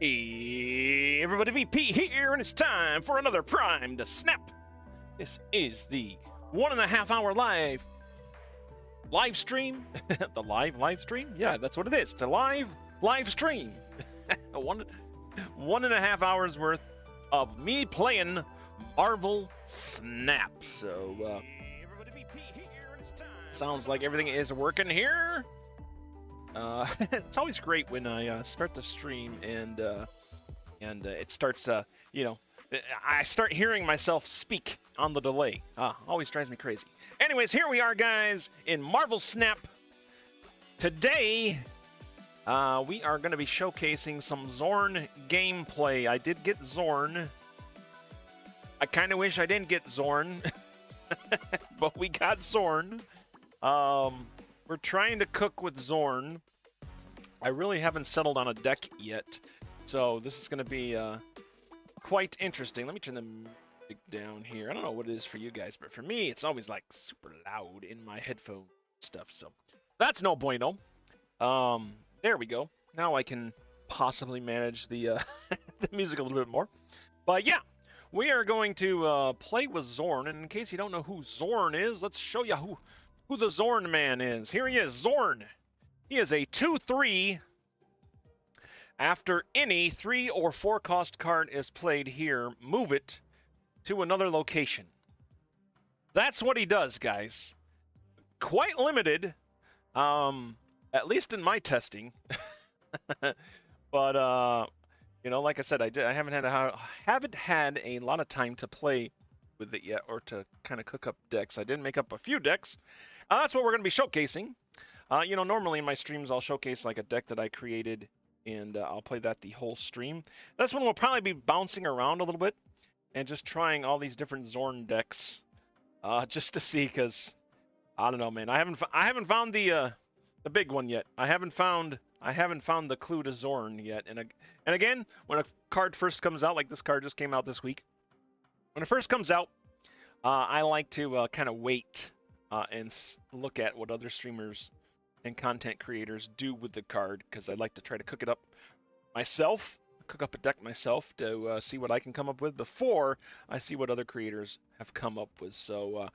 Hey, everybody, VP here, and it's time for another Prime to Snap. This is the 1.5 hour live stream. The live stream? Yeah, that's what it is. It's a live stream. one and a half hours worth of me playing Marvel Snap. So, sounds like everything is working here. It's always great when I start the stream and it starts, I start hearing myself speak on the delay. Always drives me crazy. Anyways, here we are, guys, in Marvel Snap. Today, we are going to be showcasing some Xorn gameplay. I did get Xorn. I kind of wish I didn't get Xorn, but we got Xorn. We're trying to cook with Xorn. I really haven't settled on a deck yet, so this is going to be quite interesting. Let me turn the music down here. I don't know what it is for you guys, but for me, it's always like super loud in my headphone stuff, so that's no bueno. There we go. Now I can possibly manage the, the music a little bit more. But yeah, we are going to play with Xorn, and in case you don't know who Xorn is, let's show you who the Xorn man is. Here he is, Xorn. He is a 2/3. After any 3 or 4 cost card is played here, move it to another location. That's what he does, guys. Quite limited, at least in my testing. But you know, like I said, I haven't had a lot of time to play with it yet, or to kind of cook up decks. I did make up a few decks. That's what we're going to be showcasing. You know, normally in my streams, I'll showcase like a deck that I created, and I'll play that the whole stream. This one will probably be bouncing around a little bit and just trying all these different Xorn decks, just to see. Because I don't know, man. I haven't found the big one yet. I haven't found the clue to Xorn yet. And again, when a card first comes out, like this card just came out this week, when it first comes out, I like to kind of wait and look at what other streamers and content creators do with the card, because I like to try to cook it up myself, cook up a deck myself to see what I can come up with before I see what other creators have come up with. So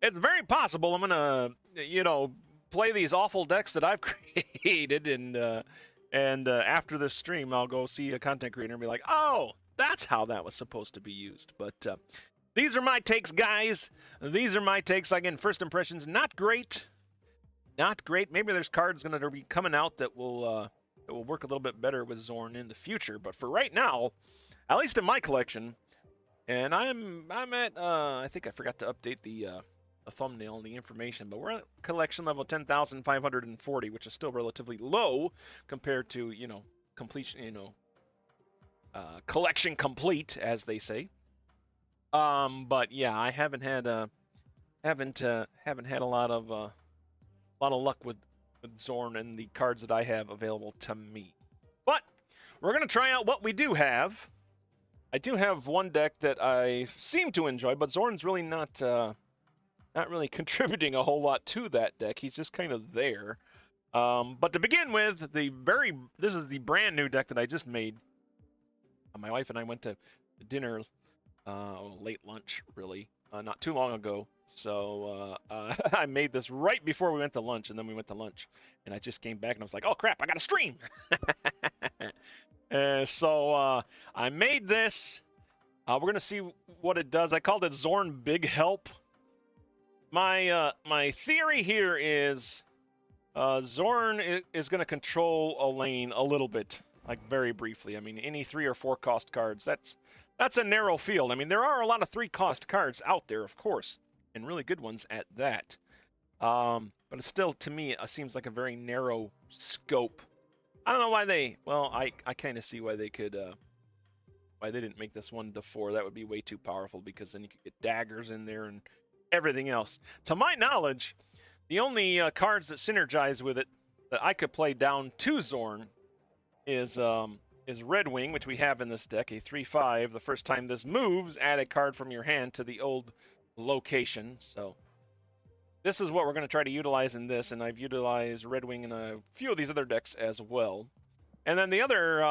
it's very possible I'm gonna, you know, play these awful decks that I've created, and after this stream, I'll go see a content creator and be like, oh, that's how that was supposed to be used. But these are my takes, guys. These are my takes. Again, first impressions, not great. Not great. Maybe there's cards going to be coming out that will work a little bit better with Xorn in the future. But for right now, at least in my collection, and I'm at I think I forgot to update the thumbnail and the information, but we're at collection level 10,540, which is still relatively low compared to, you know, completion, you know, collection complete, as they say. But yeah, I haven't had a lot of luck with Xorn and the cards that I have available to me. But we're gonna try out what we do have. I do have one deck that I seem to enjoy, but Xorn's really not really contributing a whole lot to that deck. He's just kind of there. But to begin with, this is the brand new deck that I just made. My wife and I went to dinner, late lunch, really, not too long ago. So I made this right before we went to lunch, and then we went to lunch, and I just came back and I was like, oh crap, I got to stream. So I made this. We're gonna see what it does. I called it Xorn Big Help. My theory here is Xorn is gonna control a lane a little bit, like very briefly. I mean, any 3 or 4 cost cards, that's a narrow field. I mean, there are a lot of 3 cost cards out there, of course, and really good ones at that. But it's still, to me, it seems like a very narrow scope. I don't know why they, well, I kind of see why they could, why they didn't make this 1 to 4. That would be way too powerful, because then you could get daggers in there and everything else. To my knowledge, the only cards that synergize with it that I could play down to Xorn is Red Wing, which we have in this deck, a 3/5. The first time this moves, add a card from your hand to the old location. So this is what we're going to try to utilize in this, and I've utilized Red Wing in a few of these other decks as well. And then the other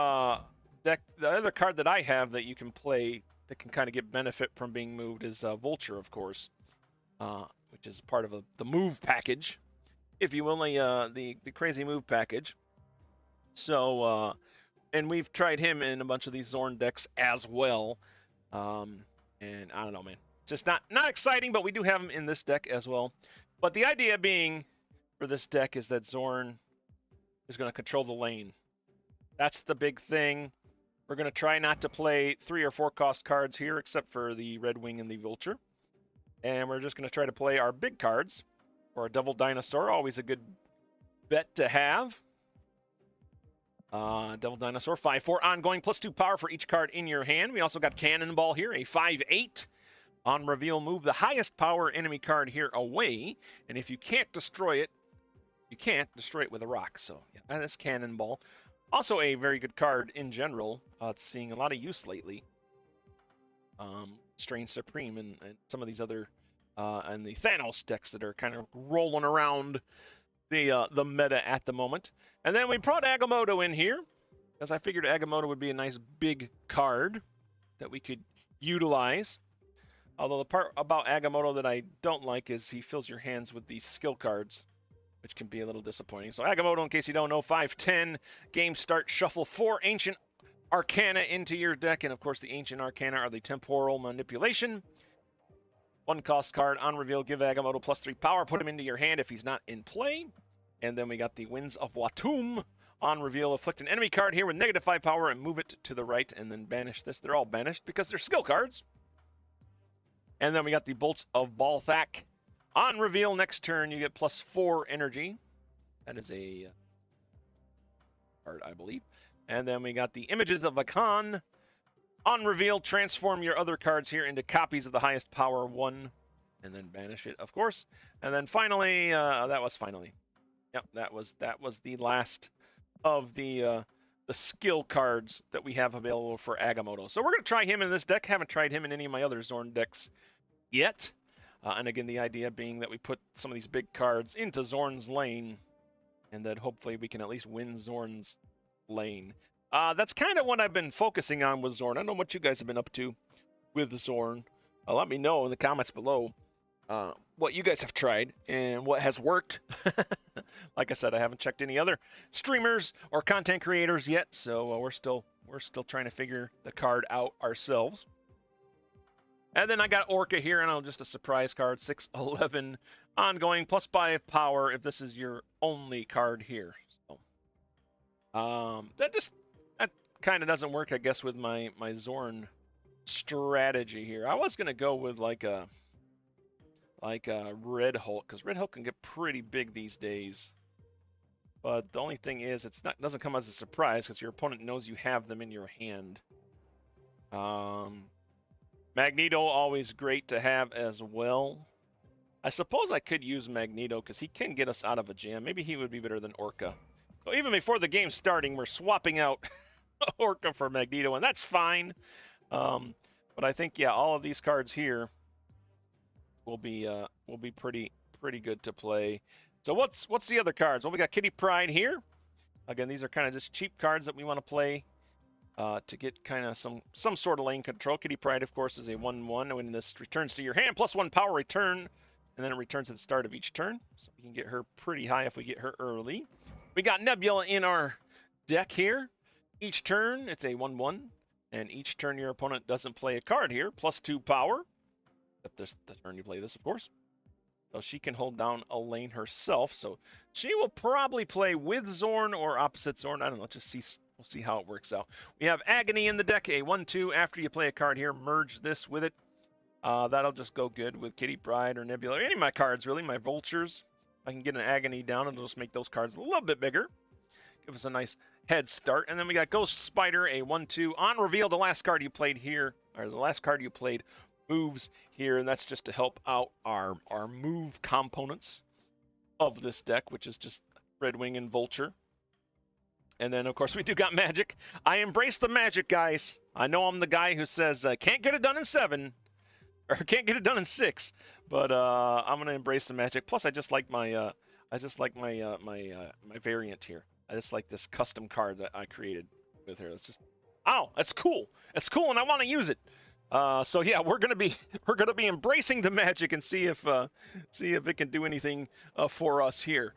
deck, the other card that I have that you can play that can kind of get benefit from being moved is Vulture, of course, which is part of the move package, if you will, the crazy move package. So, and we've tried him in a bunch of these Xorn decks as well. And I don't know, man. It's just not exciting, but we do have him in this deck as well. But the idea being for this deck is that Xorn is going to control the lane. That's the big thing. We're going to try not to play 3 or 4 cost cards here, except for the Red Wing and the Vulture. And we're just going to try to play our big cards. Or a Devil Dinosaur, always a good bet to have. Devil Dinosaur, 5/4 ongoing, +2 power for each card in your hand. We also got Cannonball here, a 5/8. On reveal, move the highest power enemy card here away. And if you can't destroy it, you can't destroy it with a rock. So, yeah, that's Cannonball. Also a very good card in general. It's seeing a lot of use lately. Strange Supreme and some of these other, and the Thanos decks that are kind of rolling around the meta at the moment. And then we brought Agamotto in here, because I figured Agamotto would be a nice big card that we could utilize. Although the part about Agamotto that I don't like is he fills your hands with these skill cards, which can be a little disappointing. So Agamotto, in case you don't know, 5/10, game start, shuffle 4 Ancient Arcana into your deck, and of course the Ancient Arcana are the Temporal Manipulation. 1 cost card, on reveal, give Agamotto +3 power, put him into your hand if he's not in play. And then we got the Winds of Watum. On reveal, afflict an enemy card here with -5 power and move it to the right, and then banish this. They're all banished because they're skill cards. And then we got the Bolts of Balthak. On reveal, next turn, you get +4 energy. That is a card, I believe. And then we got the Images of Akan. On reveal, transform your other cards here into copies of the highest power 1. And then banish it, of course. And then finally, that was finally. Yep, that was the last of the skill cards that we have available for Agamotto. So we're going to try him in this deck. Haven't tried him in any of my other Xorn decks yet. And again, the idea being that we put some of these big cards into Xorn's lane, and that hopefully we can at least win Xorn's lane. That's kind of what I've been focusing on with Xorn. I don't know what you guys have been up to with Xorn. Let me know in the comments below what you guys have tried and what has worked. Like I said, I haven't checked any other streamers or content creators yet, so we're still trying to figure the card out ourselves. And then I got Orca here, and just a surprise card, 6/11 ongoing, +5 power if this is your only card here. So that kind of doesn't work, I guess, with my Xorn strategy here. I was gonna go with like a Red Hulk, because Red Hulk can get pretty big these days. But the only thing is, doesn't come as a surprise because your opponent knows you have them in your hand. Magneto, always great to have as well. I suppose I could use Magneto because he can get us out of a jam. Maybe he would be better than Orca. So even before the game's starting, we're swapping out Orca for Magneto, and that's fine. But I think, yeah, all of these cards here will be pretty good to play. So what's the other cards? Well, we got Kitty Pryde here. Again, these are kind of just cheap cards that we want to play to get kind of some sort of lane control. Kitty Pryde, of course, is a 1/1. When this returns to your hand, +1 power return, and then it returns at the start of each turn. So we can get her pretty high if we get her early. We got Nebula in our deck here. Each turn, it's a 1/1, and each turn your opponent doesn't play a card here, +2 power. Except this the turn you play this, of course. So she can hold down a lane herself. So she will probably play with Xorn or opposite Xorn. I don't know. We'll see how it works out. We have Agony in the deck, a 1/2. After you play a card here, merge this with it. That'll just go good with Kitty Pryde or Nebula. Any of my cards, really. My Vultures. I can get an Agony down and just make those cards a little bit bigger. Give us a nice head start. And then we got Ghost Spider, a 1/2. On reveal, the last card you played here, or the last card you played moves here, and that's just to help out our move components of this deck, which is just Red Wing and Vulture. And then, of course, we do got Magic. I embrace the Magic, guys. I know I'm the guy who says, can't get it done in 7, or can't get it done in 6, but I'm going to embrace the Magic. Plus, I just like my my variant here. I just like this custom card that I created with her. It's just Oh, that's cool. That's cool, and I want to use it. So yeah, we're gonna be we're gonna be embracing the magic and see if it can do anything for us here.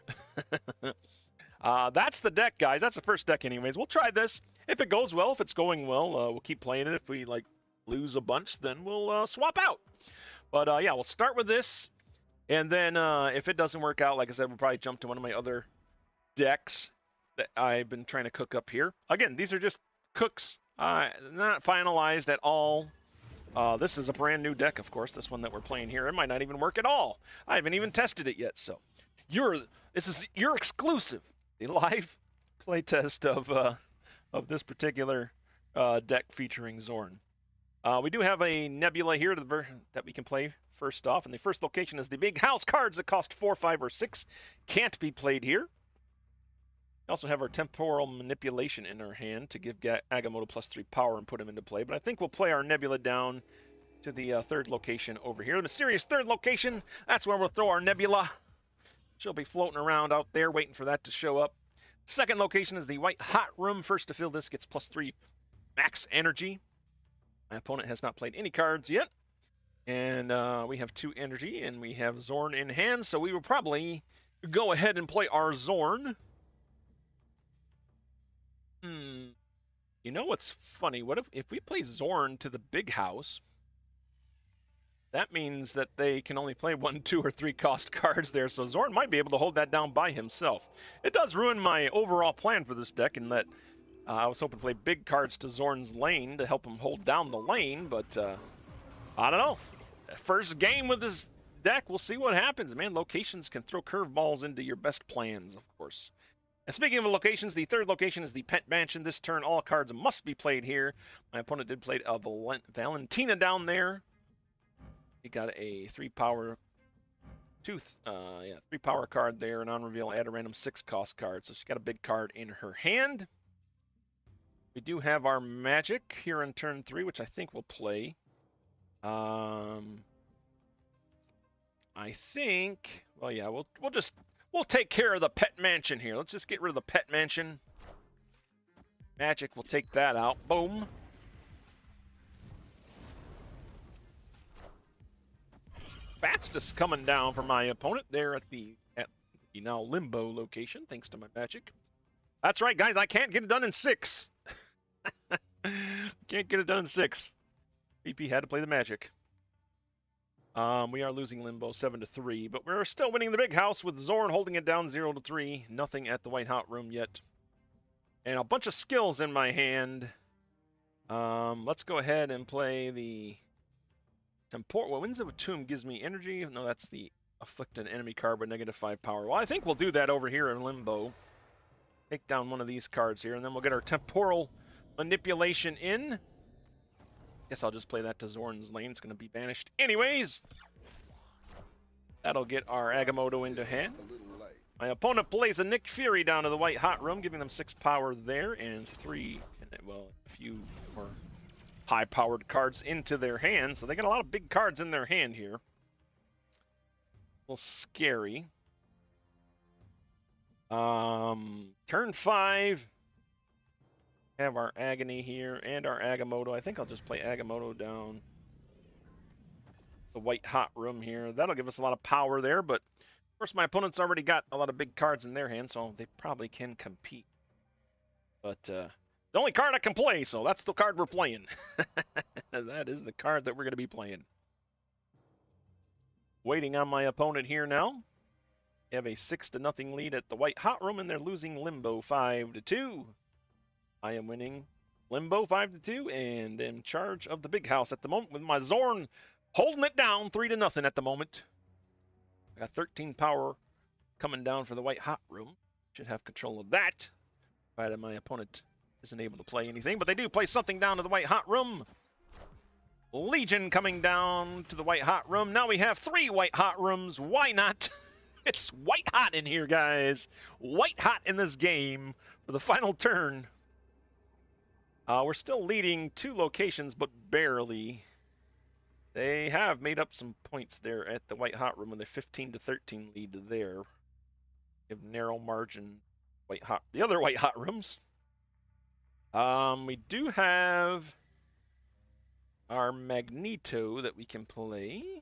That's the deck, guys. That's the first deck, anyways. We'll try this. If it goes well, if it's going well, we'll keep playing it. If we like lose a bunch, then we'll swap out. But yeah, we'll start with this, and then if it doesn't work out, like I said, we'll probably jump to one of my other decks that I've been trying to cook up here. Again, these are just cooks, not finalized at all. This is a brand new deck, of course. This one that we're playing here, it might not even work at all. I haven't even tested it yet, so this is your exclusive, a live playtest of this particular deck featuring Xorn. We do have a Nebula here that we can play first off, and the first location is the big house. Cards that cost 4, 5, or 6 can't be played here. We also have our Temporal Manipulation in our hand to give Agamotto +3 power and put him into play, but I think we'll play our Nebula down to the third location over here. The mysterious third location, that's where we'll throw our Nebula. She'll be floating around out there waiting for that to show up. Second location is the White Hot Room. First to fill this gets +3 max energy. My opponent has not played any cards yet. And we have 2 energy, and we have Xorn in hand, so we will probably go ahead and play our Xorn. You know what's funny? What if we play Xorn to the big house? That means that they can only play 1, 2, or 3 cost cards there, so Xorn might be able to hold that down by himself. It does ruin my overall plan for this deck in that I was hoping to play big cards to Xorn's lane to help him hold down the lane, but I don't know. First game with this deck, we'll see what happens, man. Locations can throw curveballs into your best plans, of course. And speaking of locations, the third location is the Pet Mansion. This turn, all cards must be played here. My opponent did play a Valentina down there. He got a 3-power, 3-power card there, and on reveal, add a random 6-cost card. So she's got a big card in her hand. We do have our Magic here in turn 3, which I think we'll play. I think, well, yeah, we'll take care of the Pet Mansion here. Let's just get rid of the Pet Mansion. Magic, we'll take that out. Boom. Bats just coming down for my opponent there at the now Limbo location, thanks to my Magic. That's right, guys. I can't get it done in 6. Can't get it done in 6. BP had to play the Magic. We are losing Limbo 7-3, but we're still winning the big house with Xorn holding it down 0-3. Nothing at the White Hot Room yet. And a bunch of skills in my hand. Let's go ahead and play the Temporal. Well, Winds of a Tomb gives me energy. No, that's the Afflict an enemy card with -5 power. Well, I think we'll do that over here in Limbo. Take down one of these cards here, and then we'll get our Temporal Manipulation in. Guess I'll just play that to Xorn's lane. It's going to be banished anyways. That'll get our Agamotto into hand. My opponent plays a Nick Fury down to the White Hot Room, giving them 6 power there and 3, well, a few more high-powered cards into their hand. So they got a lot of big cards in their hand here. A little scary. Turn 5. Have our Agony here and our Agamotto. I think I'll just play Agamotto down the White Hot Room here. That'll give us a lot of power there, but of course my opponent's already got a lot of big cards in their hand, so they probably can compete. But the only card I can play, so that's the card we're playing. That is the card that we're going to be playing. Waiting on my opponent here now. They have a 6-0 lead at the White Hot Room, and they're losing Limbo 5-2. I am winning Limbo 5-2 and in charge of the big house at the moment with my Xorn holding it down 3-0 at the moment. I got 13 power coming down for the White Hot Room. Should have control of that, provided my opponent isn't able to play anything. But they do play something down to the White Hot Room. Legion coming down to the White Hot Room. Now we have 3 White Hot Rooms. Why not? It's white hot in here, guys. White hot in this game for the final turn. We're still leading 2 locations, but barely. They have made up some points there at the White Hot Room with a 15-13 lead there. They have narrow margin the other White Hot Rooms. We do have our Magneto that we can play.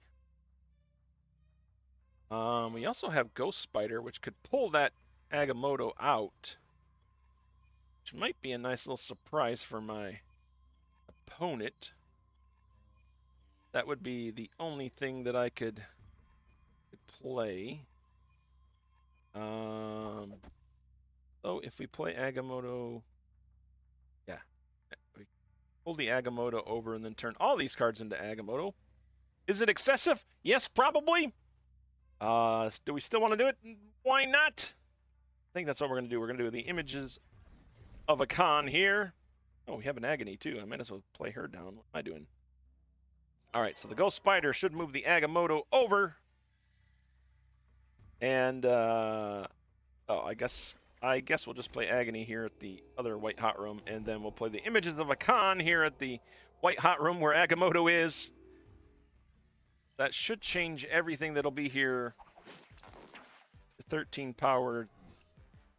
We also have Ghost Spider, which could pull that Agamotto out, which might be a nice little surprise for my opponent. That would be the only thing that I could play. So if we play Agamotto, yeah, we pull the Agamotto over and then turn all these cards into Agamotto. Is it excessive? Yes, probably. Do we still want to do it? Why not? I think that's what we're going to do. We're going to do the images of a con here. Oh, we have an Agony too. I might as well play her down. What am I doing? All right, so the Ghost Spider should move the Agamotto over. And, oh, I guess we'll just play Agony here at the other White Hot Room, and then we'll play the images of a con here at the White Hot Room where Agamotto is. That should change everything that'll be here. The 13 power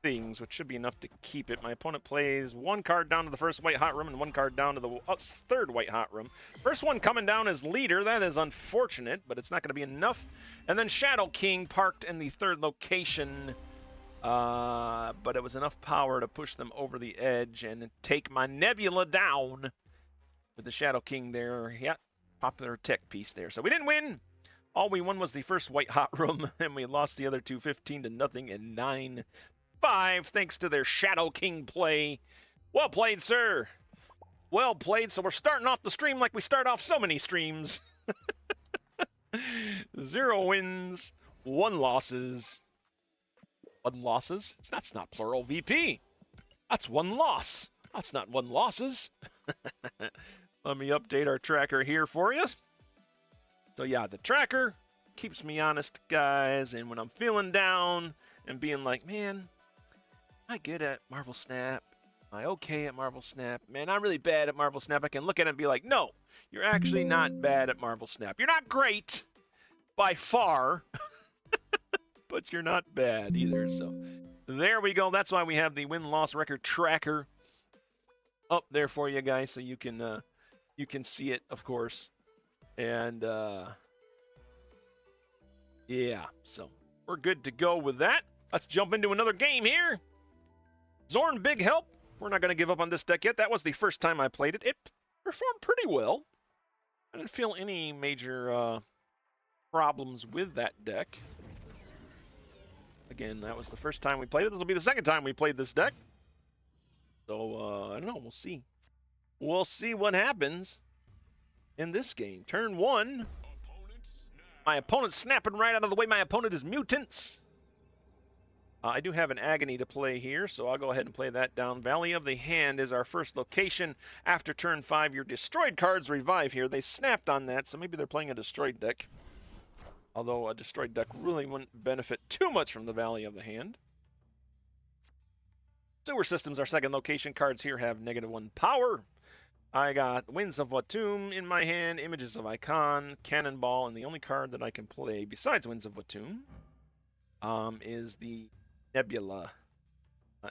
things, which should be enough to keep it. My opponent plays one card down to the first White Hot Room and one card down to the third White Hot Room. First one coming down as leader. That is unfortunate, but it's not going to be enough. And then Shadow King parked in the third location, but it was enough power to push them over the edge and take my Nebula down with the Shadow King there. Yeah, popular tech piece there. So we didn't win. All we won was the first White Hot Room, and we lost the other two 15-0 and 9-5 thanks to their Shadow King play. Well played, sir. Well played. So we're starting off the stream like we start off so many streams. 0 wins, 1 losses. 1 losses? That's not plural, VP. That's 1 loss. That's not 1 losses. Let me update our tracker here for you. So yeah, the tracker keeps me honest, guys. And when I'm feeling down and being like, man, am I good at Marvel Snap? Am I okay at Marvel Snap? Man, I'm really bad at Marvel Snap. I can look at it and be like, no, you're actually not bad at Marvel Snap. You're not great by far, but you're not bad either. So there we go. That's why we have the win-loss record tracker up there for you guys, so you can see it, of course. And yeah, so we're good to go with that. Let's jump into another game here. Xorn, big help. We're not going to give up on this deck yet. That was the first time I played it. It performed pretty well. I didn't feel any major problems with that deck. Again, that was the first time we played it. This will be the second time we played this deck. So, I don't know. We'll see. We'll see what happens in this game. Turn 1. My opponent's snapping right out of the way. My opponent is Mutants. I do have an Agony to play here, so I'll go ahead and play that down. Valley of the Hand is our first location. After turn 5, your destroyed cards revive here. They snapped on that, so maybe they're playing a destroyed deck. Although a destroyed deck really wouldn't benefit too much from the Valley of the Hand. Sewer Systems, our second location. Cards here have -1 power. I got Winds of Watum in my hand, Images of Icon, Cannonball, and the only card that I can play besides Winds of Watum is the Nebula.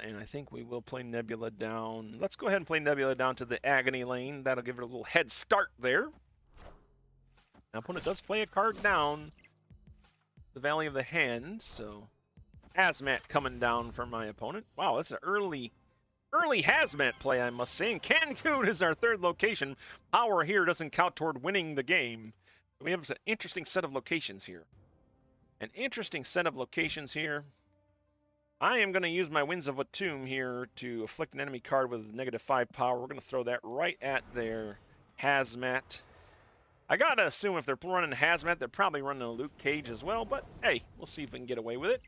And I think we will play Nebula down. Let's go ahead and play Nebula down to the Agony lane. That'll give it a little head start there. My opponent does play a card down the Valley of the Hand, so Hazmat coming down for my opponent. Wow, that's an early Hazmat play, I must say. And Cancun is our third location. Power here doesn't count toward winning the game. We have an interesting set of locations here. An interesting set of locations here. I am going to use my Winds of Watum here to afflict an enemy card with -5 power. We're going to throw that right at their Hazmat. I got to assume if they're running Hazmat, they're probably running a Luke Cage as well. But hey, we'll see if we can get away with it.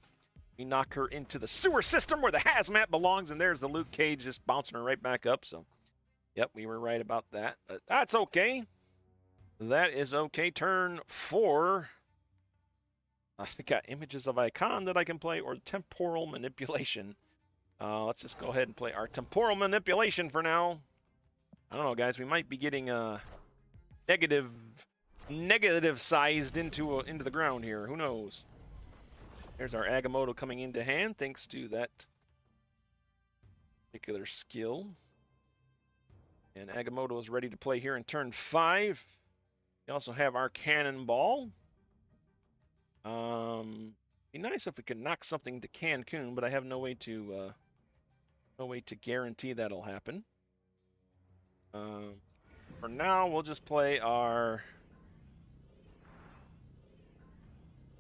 We knock her into the sewer system where the Hazmat belongs, and there's the Luke Cage just bouncing her right back up. So, yep, we were right about that. But that's okay. That is okay. Turn 4. I got Images of Icon that I can play, or Temporal Manipulation. Let's just go ahead and play our Temporal Manipulation for now. I don't know, guys. We might be getting negative sized into the ground here. Who knows? There's our Agamotto coming into hand, thanks to that particular skill. And Agamotto is ready to play here in turn 5. We also have our Cannonball. Be nice if we could knock something to Cancun, but I have no way to guarantee that'll happen. For now, we'll just play our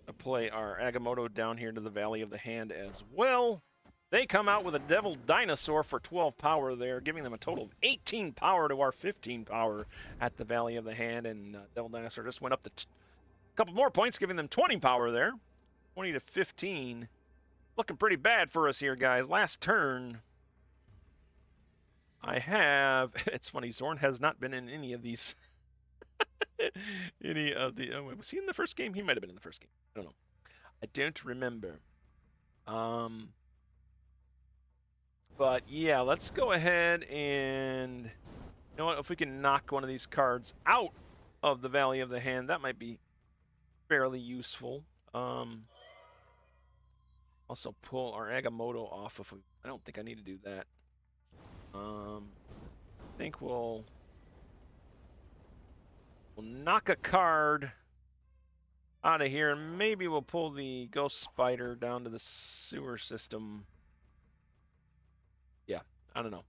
Agamotto down here to the Valley of the Hand as well. They come out with a Devil Dinosaur for 12 power there, giving them a total of 18 power to our 15 power at the Valley of the Hand. And Devil Dinosaur just went up to a couple more points, giving them 20 power there. 20 to 15. Looking pretty bad for us here, guys. Last turn, I have... It's funny, Xorn has not been in any of these... was he in the first game? He might have been in the first game. I don't know. I don't remember. But yeah, let's go ahead and, you know what, if we can knock one of these cards out of the Valley of the Hand, that might be fairly useful. Also pull our Agamotto off if we, I don't think I need to do that. I think we'll knock a card out of here, and maybe we'll pull the Ghost Spider down to the sewer system. Yeah, I don't know.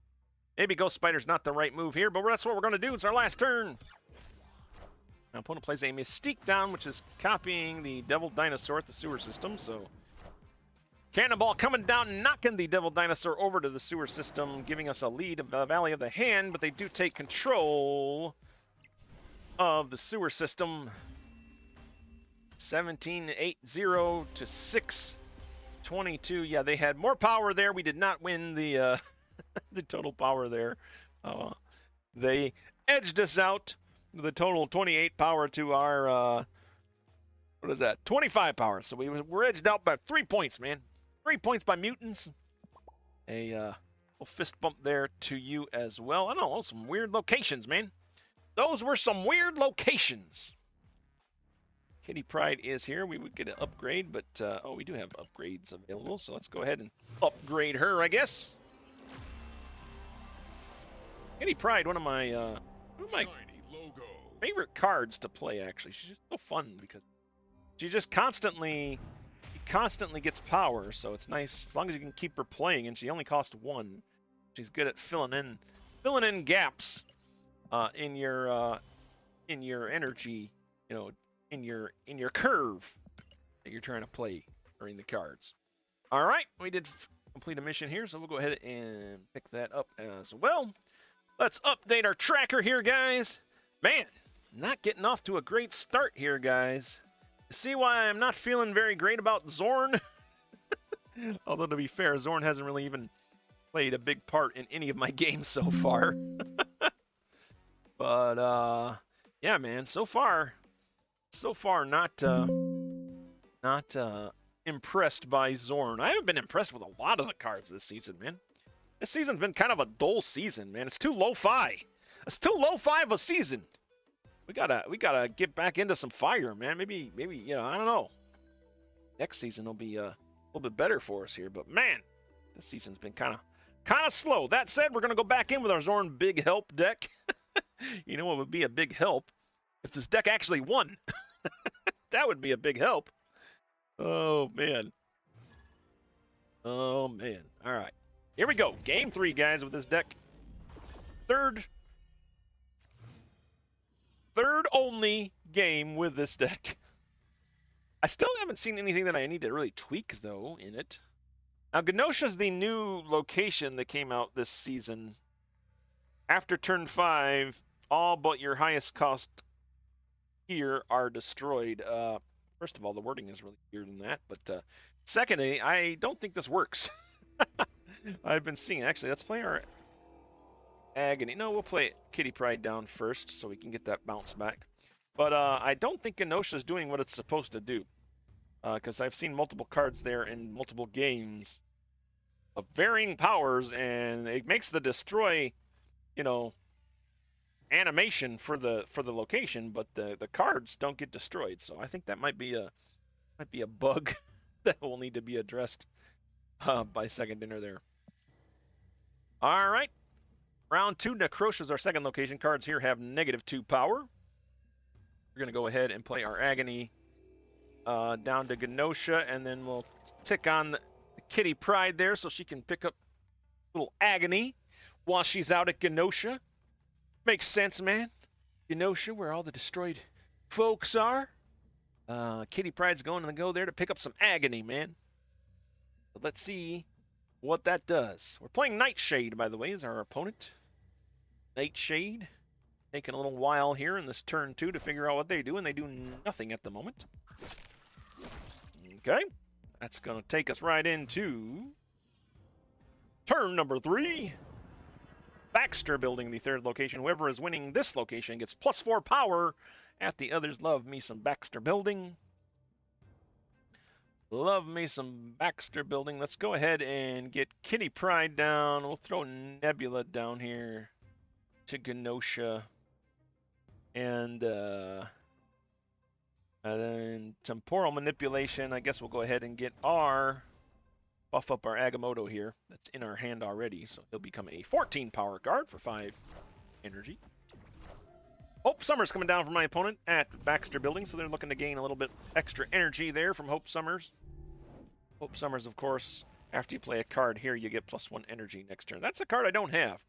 Maybe Ghost Spider's not the right move here, but that's what we're going to do. It's our last turn. Our opponent plays a Mystique down, which is copying the Devil Dinosaur at the sewer system, so... Cannonball coming down, knocking the Devil Dinosaur over to the sewer system, giving us a lead of the Valley of the Hand, but they do take control of the sewer system. 17-8-0 to 6-22. Yeah, they had more power there. We did not win the the total power there. They edged us out with a total of 28 power to our, what is that? 25 power. So we were edged out by 3 points, man. 3 points by mutants. A little fist bump there to you as well. I don't know, some weird locations, man. Those were some weird locations. Kitty Pryde is here. We would get an upgrade, but oh, we do have upgrades available, so let's go ahead and upgrade her, I guess. Kitty Pryde, one of my favorite cards to play. Actually, she's just so fun because she just constantly gets power, so it's nice as long as you can keep her playing. And she only costs 1. She's good at filling in gaps in your energy, you know, in your curve that you're trying to play during the cards. All right, we did complete a mission here, so we'll go ahead and pick that up as well. Let's update our tracker here, guys. Man, not getting off to a great start here, guys. See why I'm not feeling very great about Xorn? Although, to be fair, Xorn hasn't really even played a big part in any of my games so far. But, yeah, man, so far not impressed by Xorn. I haven't been impressed with a lot of the cards this season, man. This season's been kind of a dull season, man. It's too lo-fi. It's too lo-fi of a season. We gotta get back into some fire, man. Maybe, you know, I don't know. Next season will be a little bit better for us here, but man, this season's been kind of slow. That said, we're gonna go back in with our Xorn Big Help deck. You know what would be a big help? If this deck actually won. That would be a big help. Oh man. Oh man. All right. Here we go. Game 3, guys, with this deck. Third only game with this deck. I still haven't seen anything that I need to really tweak, though, in it. Now, Genosha's the new location that came out this season. After turn 5, all but your highest cost here are destroyed. First of all, the wording is really weird in that. But secondly, I don't think this works. I've been seeing, actually, let's play our Agony. No, we'll play Kitty Pryde down first so we can get that bounce back. But I don't think Genosha's doing what it's supposed to do. Because I've seen multiple cards there in multiple games of varying powers, and it makes the destroy, you know, animation for the location, but the cards don't get destroyed. So I think that might be a bug that will need to be addressed by second dinner there. All right, Round 2, Necrotia is our second location. Cards here have -2 power. We're going to go ahead and play our Agony down to Genosha, and then we'll tick on the Kitty Pryde there so she can pick up a little Agony while she's out at Genosha. Makes sense, man. Genosha, where all the destroyed folks are. Kitty Pryde's going to go there to pick up some Agony, man. But let's see what that does. We're playing Nightshade, by the way, is our opponent. Nightshade. Taking a little while here in this turn 2 to figure out what they do, and they do nothing at the moment. Okay. That's going to take us right into turn number 3. Baxter building the third location. Whoever is winning this location gets +4 power at the others. Love me some Baxter building. Love me some Baxter building. Let's go ahead and get Kitty Pryde down. We'll throw Nebula down here to Genosha. And then temporal manipulation. I guess we'll go ahead and get buff up our Agamotto here. That's in our hand already, so he'll become a 14 power card for 5 energy. Hope Summers coming down from my opponent at Baxter building, so they're looking to gain a little bit extra energy there from Hope Summers. Hope Summers, of course, after you play a card here, you get +1 energy next turn. That's a card I don't have.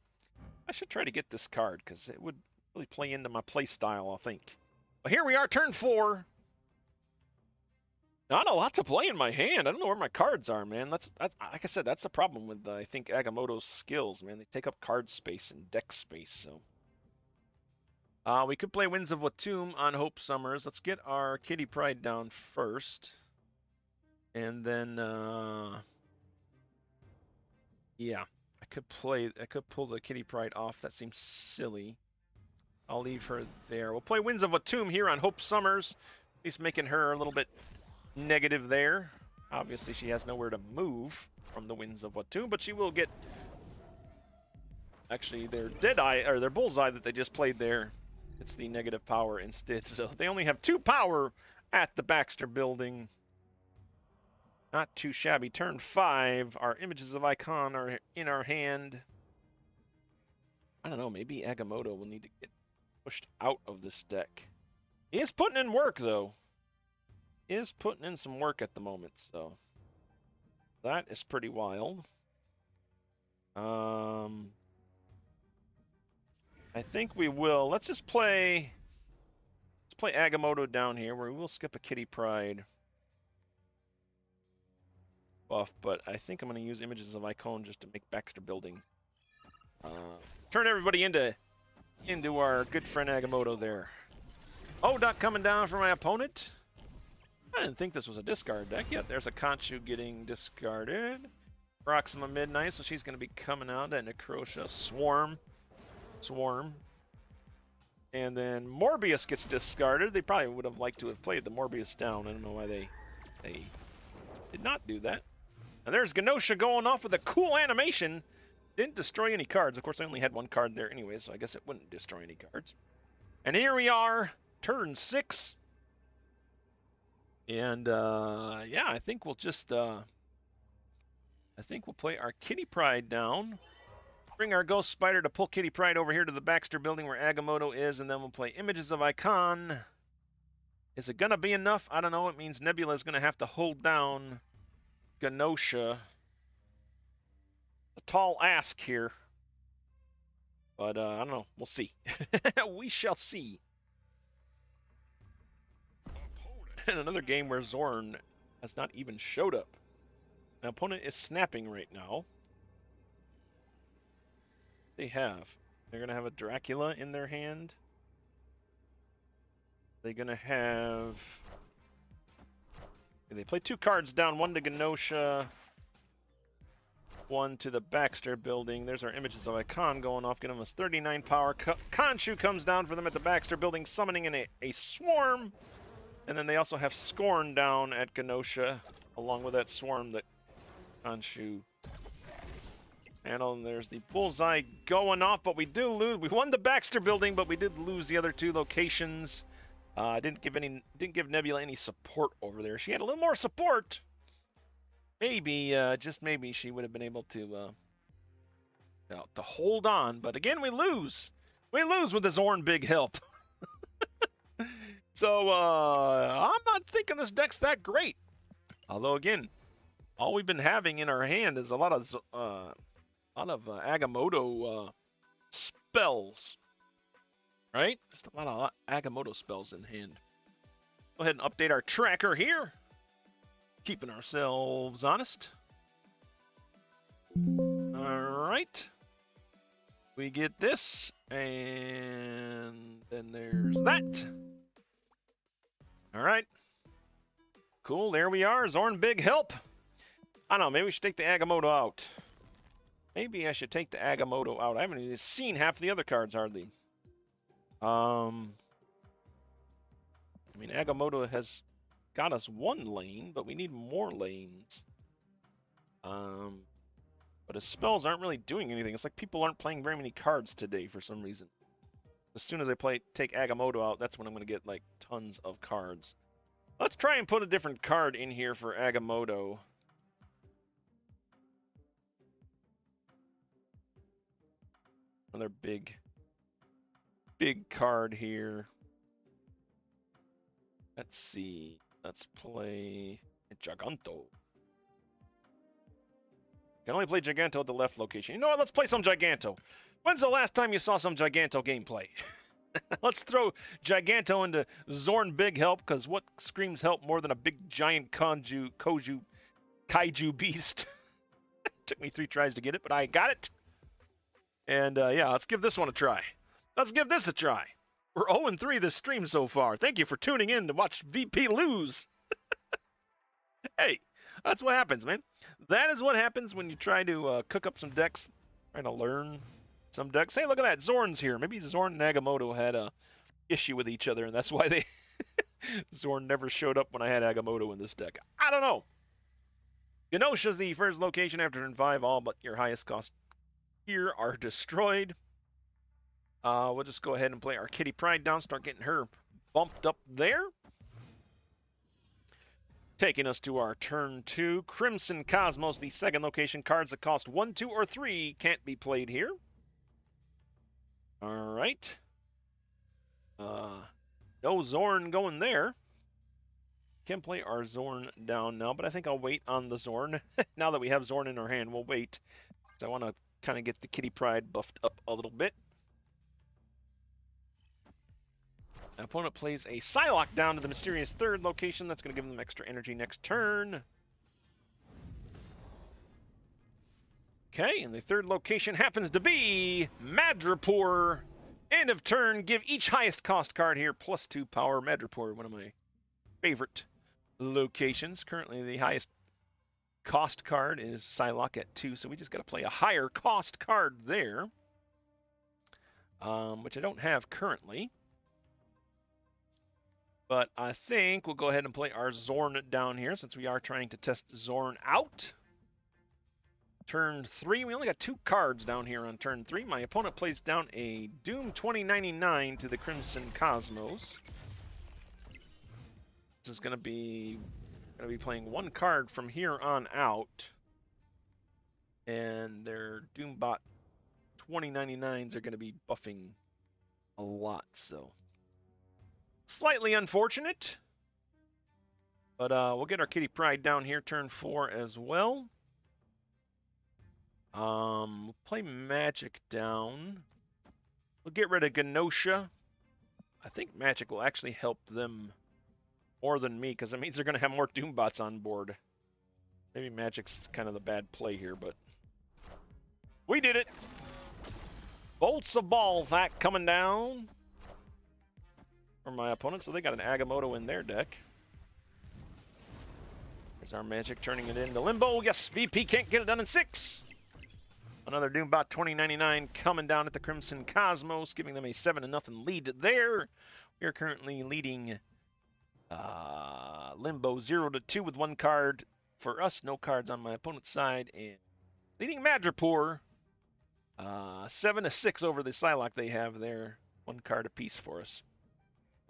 I should try to get this card, because it would really play into my play style, I think. But here we are, turn 4. Not a lot to play in my hand. I don't know where my cards are, man. That's like I said, that's the problem with, I think, Agamotto's skills, man. They take up card space and deck space, so... we could play Winds of Watum on Hope Summers. Let's get our Kitty Pryde down first. And then, yeah, I could pull the Kitty Pryde off. That seems silly. I'll leave her there. We'll play Winds of Watum here on Hope Summers. At least making her a little bit negative there. Obviously, she has nowhere to move from the Winds of Watum, but she will get... Actually, their Deadeye, or their Bullseye that they just played there, it's the negative power instead. So they only have 2 power at the Baxter building. Not too shabby. Turn 5. Our Images of Icon are in our hand. I don't know. Maybe Agamotto will need to get pushed out of this deck. He is putting in work, though. He is putting in some work at the moment, so that is pretty wild. I think we will. Let's just play. Let's play Agamotto down here, where we will skip a Kitty Pryde buff, but I think I'm going to use Images of Icon just to make Baxter building. Turn everybody into our good friend Agamotto there. Duck coming down for my opponent. I didn't think this was a discard deck yet. There's a Conchu getting discarded. Proxima Midnight, so she's going to be coming out at Necrotia. Swarm. And then Morbius gets discarded. They probably would have liked to have played the Morbius down. I don't know why they did not do that. And there's Genosha going off with a cool animation. Didn't destroy any cards. Of course, I only had 1 card there anyway, so I guess it wouldn't destroy any cards. And here we are, turn 6. And, yeah, I think we'll just, I think we'll play our Kitty Pryde down. Bring our Ghost Spider to pull Kitty Pryde over here to the Baxter building where Agamotto is, and then we'll play Images of Icon. Is it going to be enough? I don't know. It means Nebula is going to have to hold down Genosha. A tall ask here. But, I don't know. We'll see. We shall see. And another game where Xorn has not even showed up. My opponent is snapping right now. They're going to have a Dracula in their hand. They're going to have... They play 2 cards down, 1 to Genosha, 1 to the Baxter building. There's our Images of Icon going off, getting us 39 power. Conchu comes down for them at the Baxter building, summoning in a Swarm. And then they also have Xorn down at Genosha, along with that Swarm that Conchu. And there's the Bullseye going off, but we do lose. We won the Baxter building, but we did lose the other 2 locations. Didn't give Nebula any support over there. She had a little more support. Maybe, just maybe, she would have been able to to hold on. But again, we lose. We lose with the Xorn big help. So I'm not thinking this deck's that great. Although again, all we've been having in our hand is a lot of Agamotto spells, right? Just a lot of Agamotto spells in hand. Go ahead and update our tracker here, keeping ourselves honest. All right, we get this, and then there's that. All right. Cool, there we are. Xorn big help. I don't know, maybe we should take the Agamotto out. Maybe I should take the Agamotto out. I haven't even seen half the other cards, hardly. I mean, Agamotto has got us one lane, but we need more lanes. But his spells aren't really doing anything. It's like people aren't playing very many cards today for some reason. As soon as I take Agamotto out, that's when I'm going to get, like, tons of cards. Let's try and put a different card in here for Agamotto. Another big card here. Let's see. Let's play Giganto. Can only play Giganto at the left location. You know what? Let's play some Giganto. When's the last time you saw some Giganto gameplay? Let's throw Giganto into Xorn big help, because what screams help more than a big giant kaiju beast? Took me 3 tries to get it, but I got it. And yeah, let's give this one a try. Let's give this a try. We're 0-3 this stream so far. Thank you for tuning in to watch VP lose. Hey, that's what happens, man. That is what happens when you try to cook up some decks, trying to learn some decks. Hey, look at that. Xorn's here. Maybe Xorn and Agamotto had a issue with each other, and that's why they Xorn never showed up when I had Agamotto in this deck. I don't know. Genosha's the first location after turn 5. All but your highest cost here are destroyed. We'll just go ahead and play our Kitty Pryde down, start getting her bumped up there. Taking us to our turn 2. Crimson Cosmos, the second location. Cards that cost 1, 2, or 3 can't be played here. All right. No Xorn going there. Can play our Xorn down now, but I think I'll wait on the Xorn. Now that we have Xorn in our hand, we'll wait. So I want to kind of get the Kitty Pryde buffed up a little bit. My opponent plays a Psylocke down to the mysterious third location. That's going to give them extra energy next turn. Okay, and the third location happens to be Madripoor. End of turn, give each highest cost card here +2 power. Madripoor, one of my favorite locations. Currently, the highest cost card is Psylocke at 2, so we just got to play a higher cost card there, which I don't have currently. But I think we'll go ahead and play our Xorn down here, since we are trying to test Xorn out. Turn 3, we only got 2 cards down here on turn 3. My opponent plays down a Doom 2099 to the Crimson Cosmos. This is going to be playing 1 card from here on out. And their Doombot 2099s are going to be buffing a lot, so slightly unfortunate, but we'll get our Kitty Pryde down here turn 4 as well. We'll play Magic down. We'll get rid of Genosha. I think Magic will actually help them more than me, because it means they're going to have more Doombots on board. Maybe Magic's kind of the bad play here, but we did it. Bolts of Balzac coming down for my opponent, so they got an Agamotto in their deck. There's our Magic turning it into Limbo. Yes, VP can't get it done in 6. Another Doombot 2099 coming down at the Crimson Cosmos, giving them a 7-0 lead there. We are currently leading Limbo 0-2 with 1 card for us, no cards on my opponent's side, and leading Madripoor 7-6 over the Psylocke they have there, 1 card apiece for us.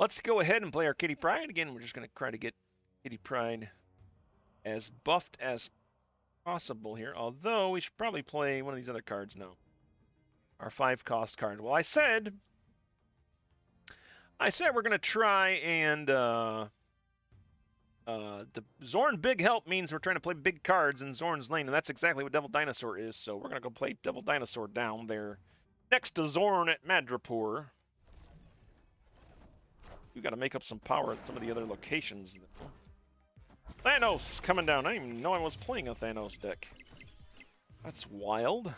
Let's go ahead and play our Kitty Pryde. Again, we're just going to try to get Kitty Pryde as buffed as possible here, although we should probably play one of these other cards now. our 5-cost card. Well, I said we're gonna try and the Xorn Big Help means we're trying to play big cards in Xorn's lane, and that's exactly what Devil Dinosaur is. So we're gonna go play Devil Dinosaur down there next to Xorn at Madripoor. We got to make up some power at some of the other locations. Thanos coming down. I didn't even know I was playing a Thanos deck. That's wild.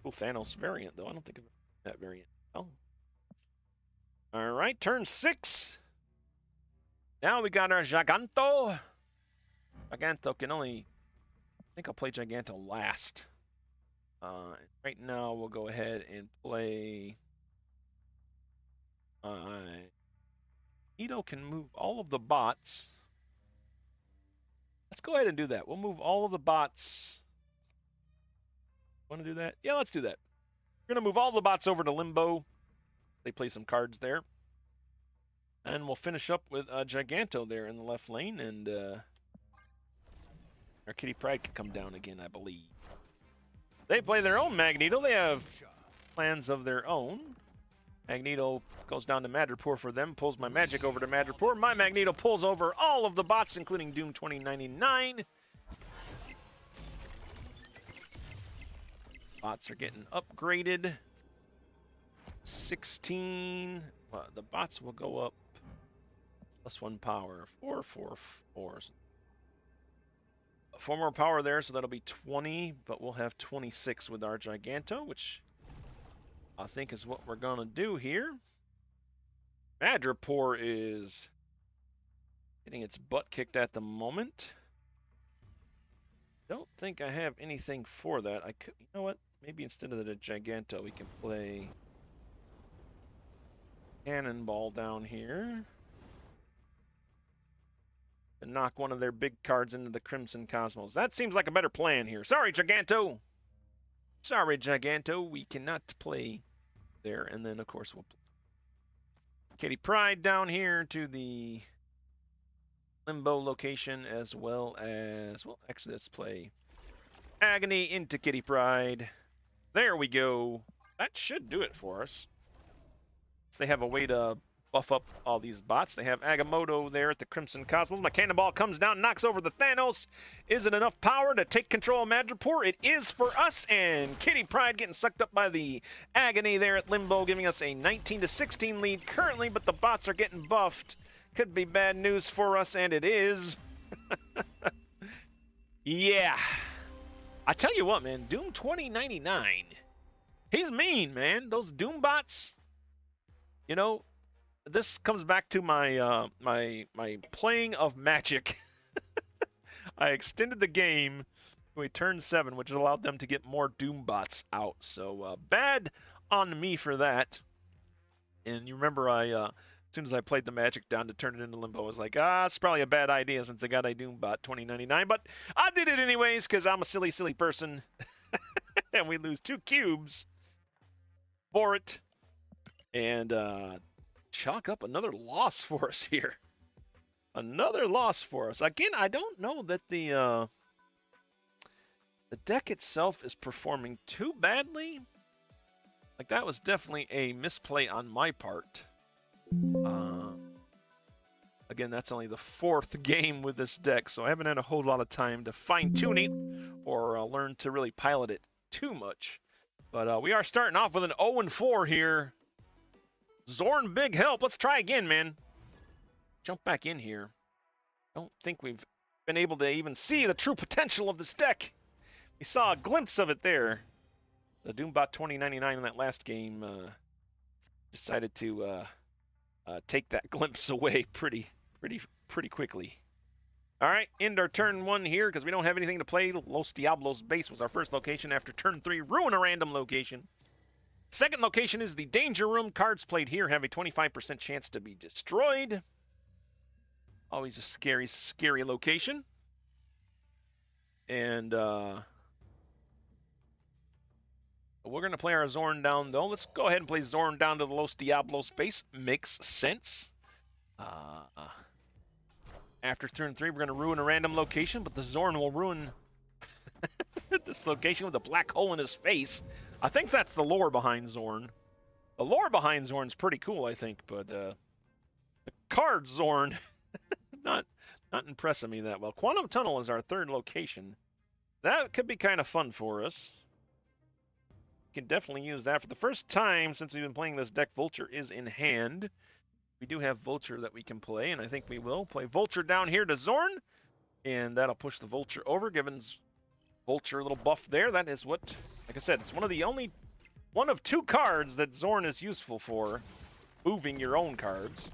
Cool Thanos variant, though. I don't think of that variant. Oh. All right, turn 6. Now we got our Giganto. Giganto can only... I think I'll play Giganto last. Right now, we'll go ahead and play... Ito can move all of the bots. Let's go ahead and do that. We'll move all of the bots. Want to do that? Yeah, let's do that. We're going to move all the bots over to Limbo. They play some cards there. And we'll finish up with Giganto there in the left lane. And our Kitty Pryde can come down again, I believe. They play their own Magneto. They have plans of their own. Magneto goes down to Madripoor for them, pulls my magic over to Madripoor. My Magneto pulls over all of the bots, including Doom 2099. Bots are getting upgraded. 16. The bots will go up +1 power. 4, 4, 4. 4 more power there, so that'll be 20, but we'll have 26 with our Giganto, which I think is what we're going to do here. Madripoor is getting its butt kicked at the moment. Don't think I have anything for that. I could, you know what? Maybe instead of the Giganto, we can play Cannonball down here and knock one of their big cards into the Crimson Cosmos. That seems like a better plan here. Sorry, Giganto. Sorry, Giganto. We cannot play there. And then, of course, we'll play Kitty Pryde down here to the Limbo location, as well as, well, actually, let's play Agony into Kitty Pryde. There we go. That should do it for us. So they have a way to buff up all these bots. They have Agamotto there at the Crimson Cosmos. My Cannonball comes down, knocks over the Thanos. Is it enough power to take control of Madripoor? It is for us, and Kitty Pryde getting sucked up by the Agony there at Limbo, giving us a 19-16 lead currently, but the bots are getting buffed. Could be bad news for us, and it is. Yeah. I tell you what, man, Doom 2099, he's mean, man. Those Doom bots, you know, this comes back to my my playing of Magic. I extended the game to a turn 7, which allowed them to get more Doom bots out. So bad on me for that. And you remember, as soon as I played the Magic down to turn it into Limbo, I was like, it's probably a bad idea since I got a Doom bot 2099. But I did it anyways because I'm a silly, silly person. And we lose 2 cubes for it. And chalk up another loss for us here. Another loss for us. Again, I don't know that the deck itself is performing too badly. Like, that was definitely a misplay on my part. Again, that's only the 4th game with this deck, so I haven't had a whole lot of time to fine-tune it or learn to really pilot it too much. But we are starting off with an 0-4 here. Xorn, big help. Let's try again, man. Jump back in here. Don't think we've been able to even see the true potential of this deck. We saw a glimpse of it there. The Doombot 2099 in that last game decided to take that glimpse away pretty quickly. All right, end our turn 1 here because we don't have anything to play. Los Diablos base was our first location. After turn 3, ruin a random location. Second location is the Danger Room. Cards played here have a 25% chance to be destroyed. Always a scary, scary location. And we're going to play our Xorn down, though. Let's go ahead and play Xorn down to the Los Diablos base. Makes sense. After turn 3, we're going to ruin a random location, but the Xorn will ruin This location with a black hole in his face. I think that's the lore behind Xorn. The lore behind Xorn's pretty cool, I think, but the card Xorn, not impressing me that well. Quantum Tunnel is our third location. That could be kind of fun for us. We can definitely use that. For the first time since we've been playing this deck, Vulture is in hand. We do have Vulture that we can play, and I think we will play Vulture down here to Xorn, and that'll push the Vulture over, giving Vulture a little buff there. That is what, like I said, it's one of two cards that Xorn is useful for, moving your own cards.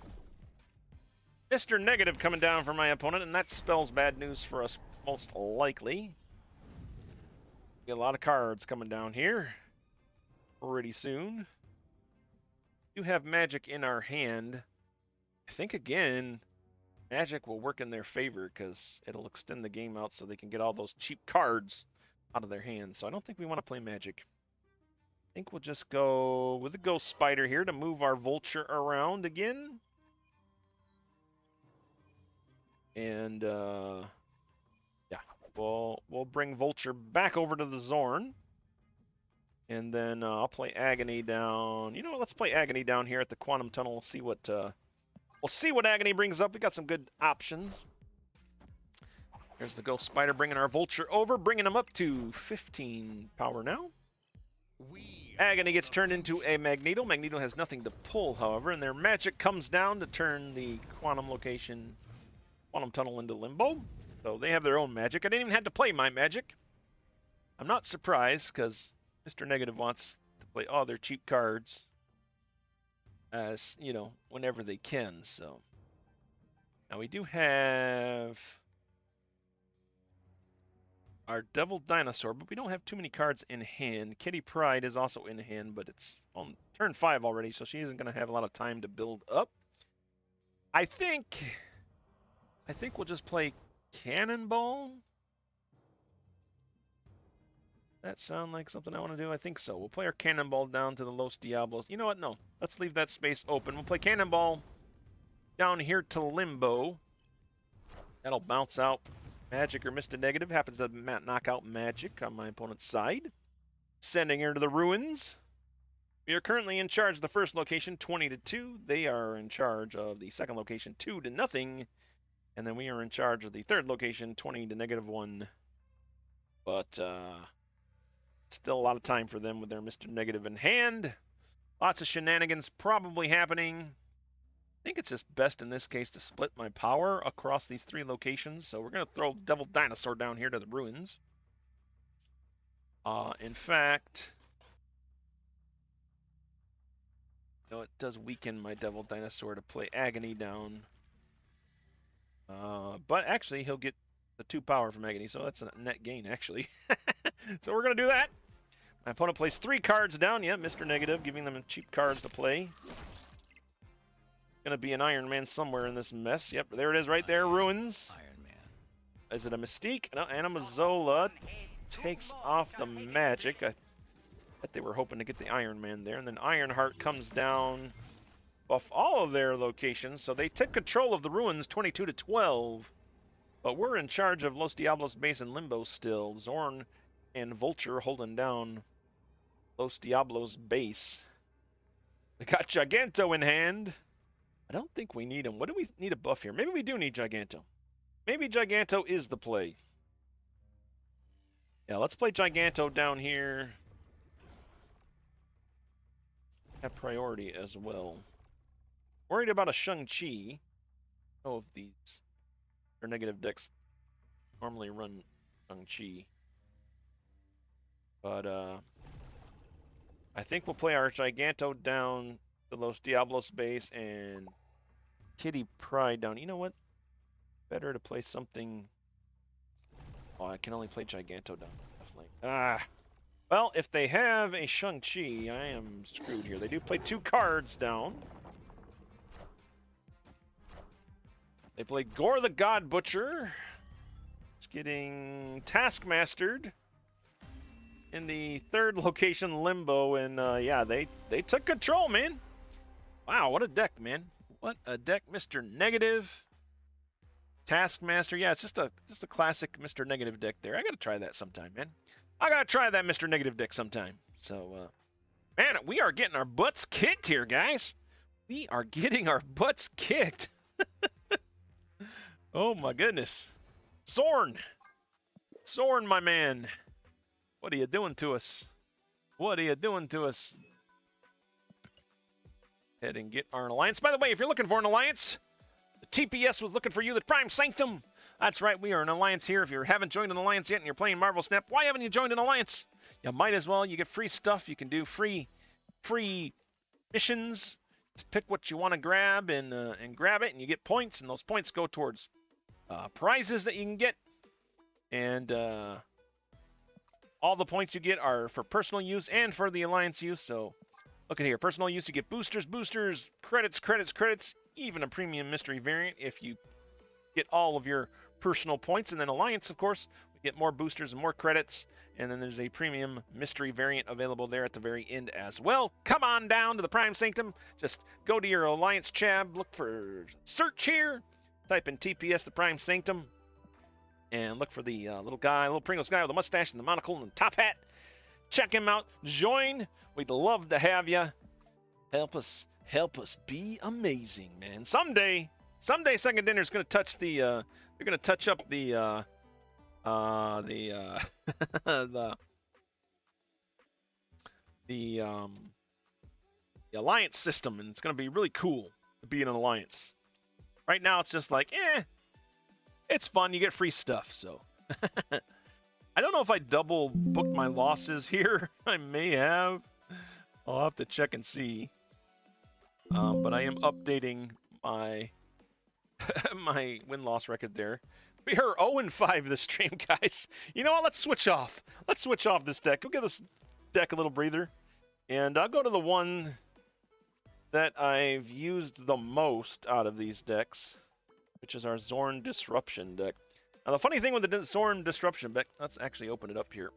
Mr. Negative coming down for my opponent, and that spells bad news for us most likely. Get a lot of cards coming down here pretty soon. We do have Magic in our hand. I think, again, Magic will work in their favor because it'll extend the game out so they can get all those cheap cards out of their hands. So I don't think we want to play Magic. I think we'll just go with the Ghost Spider here to move our Vulture around again. And, yeah, we'll bring Vulture back over to the Xorn. And then I'll play Agony down. You know what? Let's play Agony down here at the Quantum Tunnel. We'll see what Agony brings up. We got some good options. Here's the Ghost Spider bringing our Vulture over, bringing him up to 15 power now. Agony gets turned into a Magneto. Magneto has nothing to pull, however, and their Magic comes down to turn the Quantum Tunnel into Limbo. So they have their own Magic. I didn't even have to play my Magic. I'm not surprised, because Mr. Negative wants to play all their cheap cards as, you know, whenever they can. So now we do have our Devil Dinosaur, but we don't have too many cards in hand. Kitty Pryde is also in hand, but it's on turn 5 already, so she isn't going to have a lot of time to build up. I think we'll just play Cannonball. That sound like something I want to do? I think so. We'll play our Cannonball down to the Los Diablos. You know what? No. Let's leave that space open. We'll play Cannonball down here to Limbo. That'll bounce out Magic or Mr. Negative. Happens to knock out Magic on my opponent's side. Sending her to the Ruins. We are currently in charge of the first location, 20-2. They are in charge of the second location, 2-0. And then we are in charge of the third location, 20-1. But, still a lot of time for them with their Mr. Negative in hand. Lots of shenanigans probably happening. I think it's just best in this case to split my power across these 3 locations. So we're going to throw Devil Dinosaur down here to the Ruins. In fact, no, it does weaken my Devil Dinosaur to play Agony down. But actually, he'll get the 2 power from Agony, so that's a net gain, actually. So we're going to do that. My opponent plays 3 cards down. Yeah, Mr. Negative, giving them cheap cards to play. Going to be an Iron Man somewhere in this mess. Yep, there it is right there, Ruins. Iron Man. Is it a Mystique? No, Animazola takes off the Magic. I bet they were hoping to get the Iron Man there. And then Ironheart comes down, buff all of their locations. So they took control of the Ruins 22-12. But we're in charge of Los Diablos base and Limbo still. Xorn and Vulture holding down Los Diablos base. We got Giganto in hand. I don't think we need him. What do we need a buff here? Maybe we do need Giganto. Maybe Giganto is the play. Yeah, let's play Giganto down here. Have priority as well. Worried about a Shang-Chi. Oh, these are negative decks normally run Shang-Chi. But I think we'll play our Giganto down to Los Diablos base and Kitty Pryde down. You know what? Better to play something. Oh, I can only play Giganto down. Definitely. Well, if they have a Shang-Chi, I am screwed here. They do play 2 cards down. They play Gore the God Butcher. It's getting Taskmastered in the third location, Limbo, and yeah, they took control, man. Wow, what a deck, man. What a deck, Mr. Negative. Taskmaster, yeah, it's just a classic Mr. Negative deck there. I gotta try that sometime, man. I gotta try that Mr. Negative deck sometime. So, man, we are getting our butts kicked here, guys. We are getting our butts kicked. Oh my goodness. Xorn. Xorn, my man. What are you doing to us? What are you doing to us? Head and get our alliance. By the way, if you're looking for an alliance, the TPS was looking for you, the Prime Sanctum. That's right, we are an alliance here. If you haven't joined an alliance yet and you're playing Marvel Snap, why haven't you joined an alliance? You might as well. You get free stuff. You can do free missions. Just pick what you want to grab and grab it, and you get points, and those points go towards prizes that you can get. And all the points you get are for personal use and for the alliance use. So look at here. Personal use, you get boosters, credits, even a premium mystery variant if you get all of your personal points. And then alliance, of course, we get more boosters and more credits. And then there's a premium mystery variant available there at the very end as well. Come on down to the Prime Sanctum. Just go to your alliance tab, look for search here, type in TPS the Prime Sanctum, and look for the little Pringles guy with the mustache and the monocle and the top hat. Check him out. Join. We'd love to have you. Help us be amazing, man. Someday Second Dinner's gonna touch the. They're gonna touch up the the alliance system, and it's gonna be really cool to be in an alliance. Right now, it's just like, it's fun. You get free stuff, so. I don't know if I double booked my losses here. I may have. I'll have to check and see. But I am updating my my win-loss record there. We are 0-5 this stream, guys. You know what? Let's switch off. Let's switch off this deck. We'll give this deck a little breather. And I'll go to the one that I've used the most out of these decks, which is our Xorn Disruption deck. Now, the funny thing with the Xorn Disruption deck, let's actually open it up here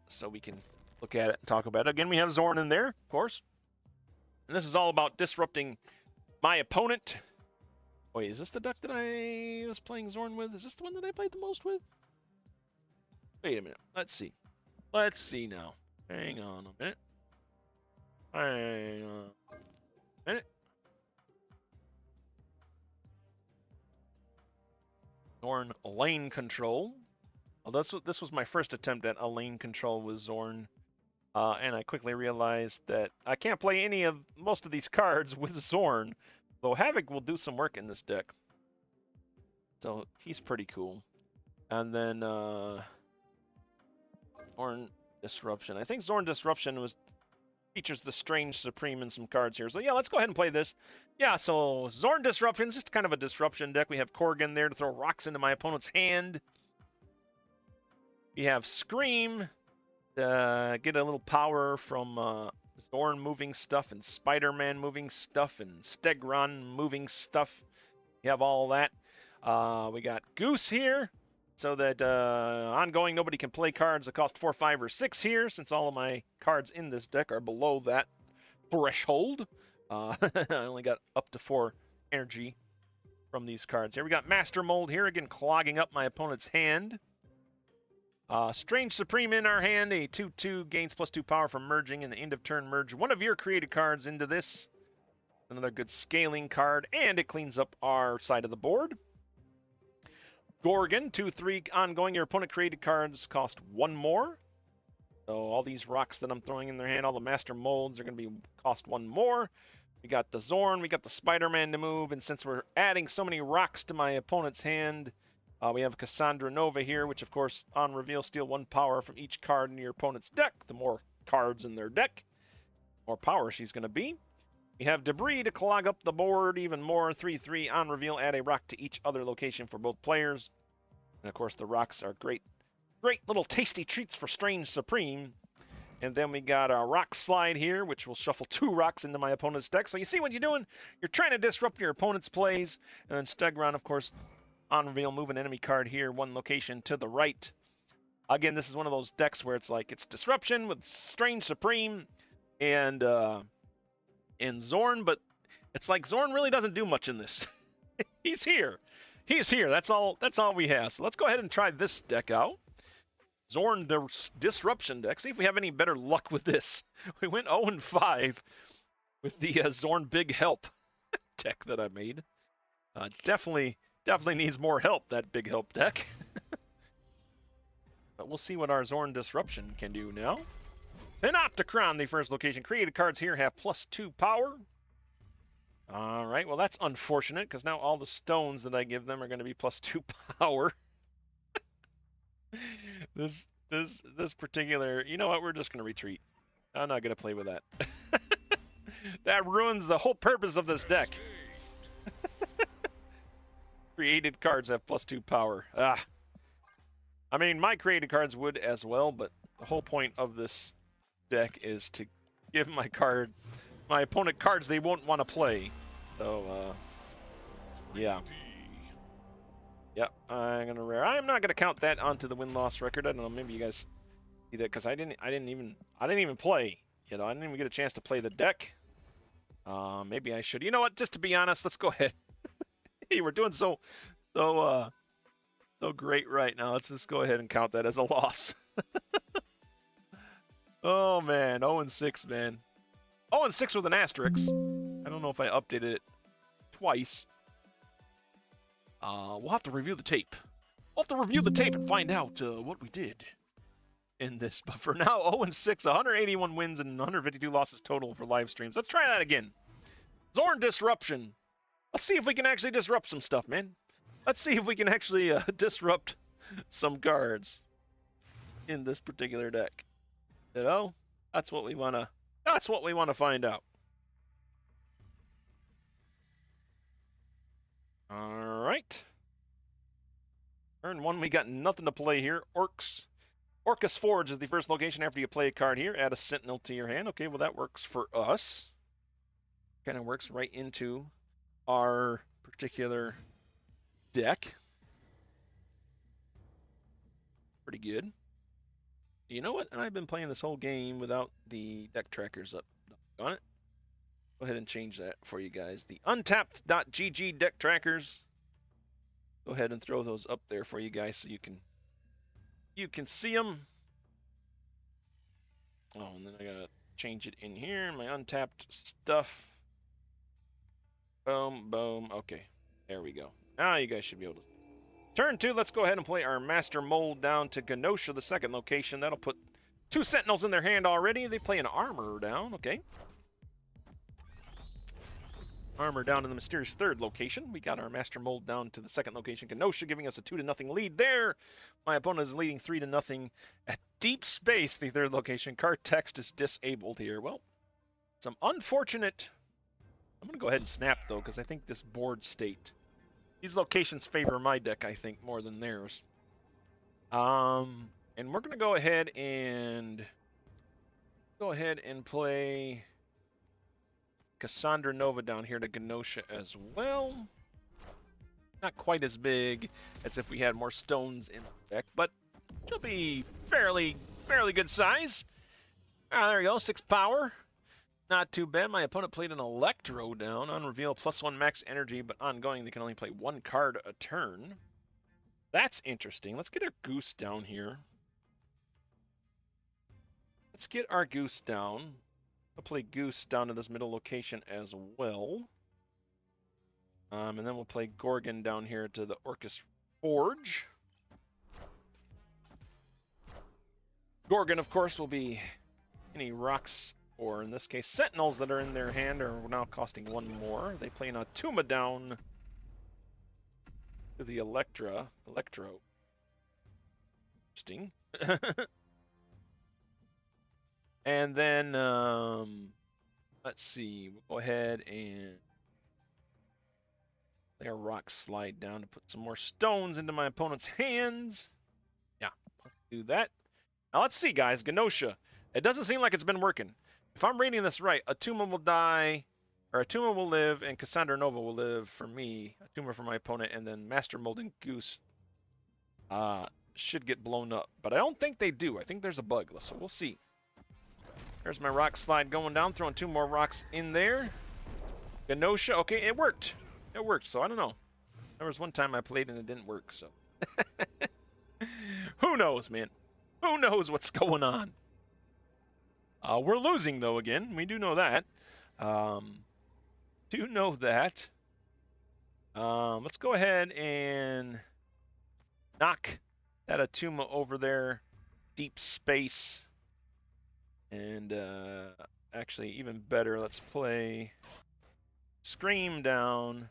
so we can look at it and talk about it. Again, we have Xorn in there, of course. And this is all about disrupting my opponent. Wait, is this the deck that I was playing Xorn with? Is this the one that I played the most with? Wait a minute. Let's see. Let's see now. Hang on a minute. Hang on a minute. Xorn lane control. Well, this was my first attempt at a lane control with Xorn. And I quickly realized that I can't play most of these cards with Xorn, though Havoc will do some work in this deck. So he's pretty cool. And then Xorn Disruption. I think Xorn Disruption features the Strange Supreme in some cards here. So yeah, let's go ahead and play this. Yeah, so Xorn Disruption is just kind of a disruption deck. We have Corgan there to throw rocks into my opponent's hand. We have Scream. Get a little power from Xorn moving stuff and Spider-Man moving stuff and Stegron moving stuff. You have all that. We got Goose here, so that ongoing nobody can play cards that cost 4, 5, or 6 here, since all of my cards in this deck are below that threshold. I only got up to 4 energy from these cards here. We got Master Mold here, again clogging up my opponent's hand. Strange Supreme in our hand, a 2/2, gains +2 power from merging, and the end of turn merge one of your created cards into this. Another good scaling card, and it cleans up our side of the board. Gorgon, 2/3, ongoing, your opponent created cards cost 1 more. So all these rocks that I'm throwing in their hand, all the Master Molds are going to be cost 1 more. We got the Xorn, we got the Spider-Man to move, and since we're adding so many rocks to my opponent's hand, we have Cassandra Nova here, which of course, on reveal, steal 1 power from each card in your opponent's deck. The more cards in their deck, the more power she's going to be. We have Debris to clog up the board even more. 3/3, on reveal, add a rock to each other location for both players. And of course, the rocks are great little tasty treats for Strange Supreme. And then we got a Rock Slide here, which will shuffle 2 rocks into my opponent's deck. So you see what you're doing? You're trying to disrupt your opponent's plays. And then Stegron, of course, on reveal, move an enemy card here, 1 location to the right. Again, this is one of those decks where it's like it's disruption with Strange Supreme and Xorn, but it's like Xorn really doesn't do much in this. He's here. He's here. That's all we have. So let's go ahead and try this deck out. Xorn Disruption deck. See if we have any better luck with this. We went 0-5 with the Xorn Big Help deck that I made. Definitely needs more help, that Big Help deck. But we'll see what our Xorn Disruption can do now. Panopticron, the first location. Created cards here have +2 power. All right, well, that's unfortunate, because now all the stones that I give them are going to be +2 power. This particular... You know what? We're just going to retreat. I'm not going to play with that. That ruins the whole purpose of this deck. Created cards have +2 power. I mean, my created cards would as well, but the whole point of this deck is to give my opponent cards they won't want to play. So, yeah. Yep, I'm gonna rare. I'm not gonna count that onto the win-loss record. I don't know. Maybe you guys see that, because I didn't even play. You know, I didn't even get a chance to play the deck. Maybe I should. You know what? Just to be honest, let's go ahead. Hey, we're doing so great right now. Let's just go ahead and count that as a loss. Oh man, 0-6, man. 0-6 with an asterisk. I don't know if I updated it twice. We'll have to review the tape. We'll have to review the tape and find out what we did in this. But for now, 0-6, 181 wins and 152 losses total for live streams. Let's try that again. Xorn Disruption. Let's see if we can actually disrupt some stuff, man. Let's see if we can actually disrupt some cards in this particular deck. You know, that's what we wanna find out. All right. Turn 1, we got nothing to play here. Orcus Forge is the first location after you play a card here. Add a Sentinel to your hand. Okay, well that works for us. Kind of works right into our particular deck. Pretty good. You know what? And I've been playing this whole game without the deck trackers up on it. Go ahead and change that for you guys. The untapped.gg deck trackers. Go ahead and throw those up there for you guys so you can see them. Oh, and then I gotta change it in here. My untapped stuff. Boom, boom. Okay, there we go. Now you guys should be able to. Turn 2, let's go ahead and play our Master Mold down to Genosha, the second location. That'll put 2 Sentinels in their hand already. They play an Armor down, okay. Armor down to the mysterious third location. We got our Master Mold down to the second location. Genosha giving us a 2-0 lead there. My opponent is leading 3-0 at Deep Space, the third location. Card text is disabled here. Well, some unfortunate... I'm going to go ahead and snap, though, because I think this board state... These locations favor my deck, I think, more than theirs. And we're going to go ahead and play Cassandra Nova down here to Genosha as well. Not quite as big as if we had more stones in the deck, but she'll be fairly good size. There we go, 6 power. Not too bad. My opponent played an Electro down. On reveal, +1 max energy, but ongoing, they can only play 1 card a turn. That's interesting. Let's get our Goose down here. Let's get our Goose down. I'll play Goose down to this middle location as well. And then we'll play Gorgon down here to the Orcus Forge. Gorgon, of course, will be any rocks... or in this case, Sentinels that are in their hand are now costing 1 more. They play an Atuma down to the Electro. Interesting. And then, let's see. We'll go ahead and play a Rock Slide down to put some more stones into my opponent's hands. Yeah, I'll do that. Now let's see, guys. Genosha. It doesn't seem like it's been working. If I'm reading this right, Atuma will die, or Atuma will live, and Cassandra Nova will live for me, Atuma for my opponent, and then Master Mold and Goose should get blown up. But I don't think they do. I think there's a bug, so we'll see. There's my Rock Slide going down, throwing 2 more rocks in there. Genosha, okay, it worked. It worked, so I don't know. There was one time I played and it didn't work, so. Who knows, man? Who knows what's going on? We're losing, though, again. We do know that. Do know that. Let's go ahead and knock that Atuma over there. Deep space. And actually, even better, let's play Scream down.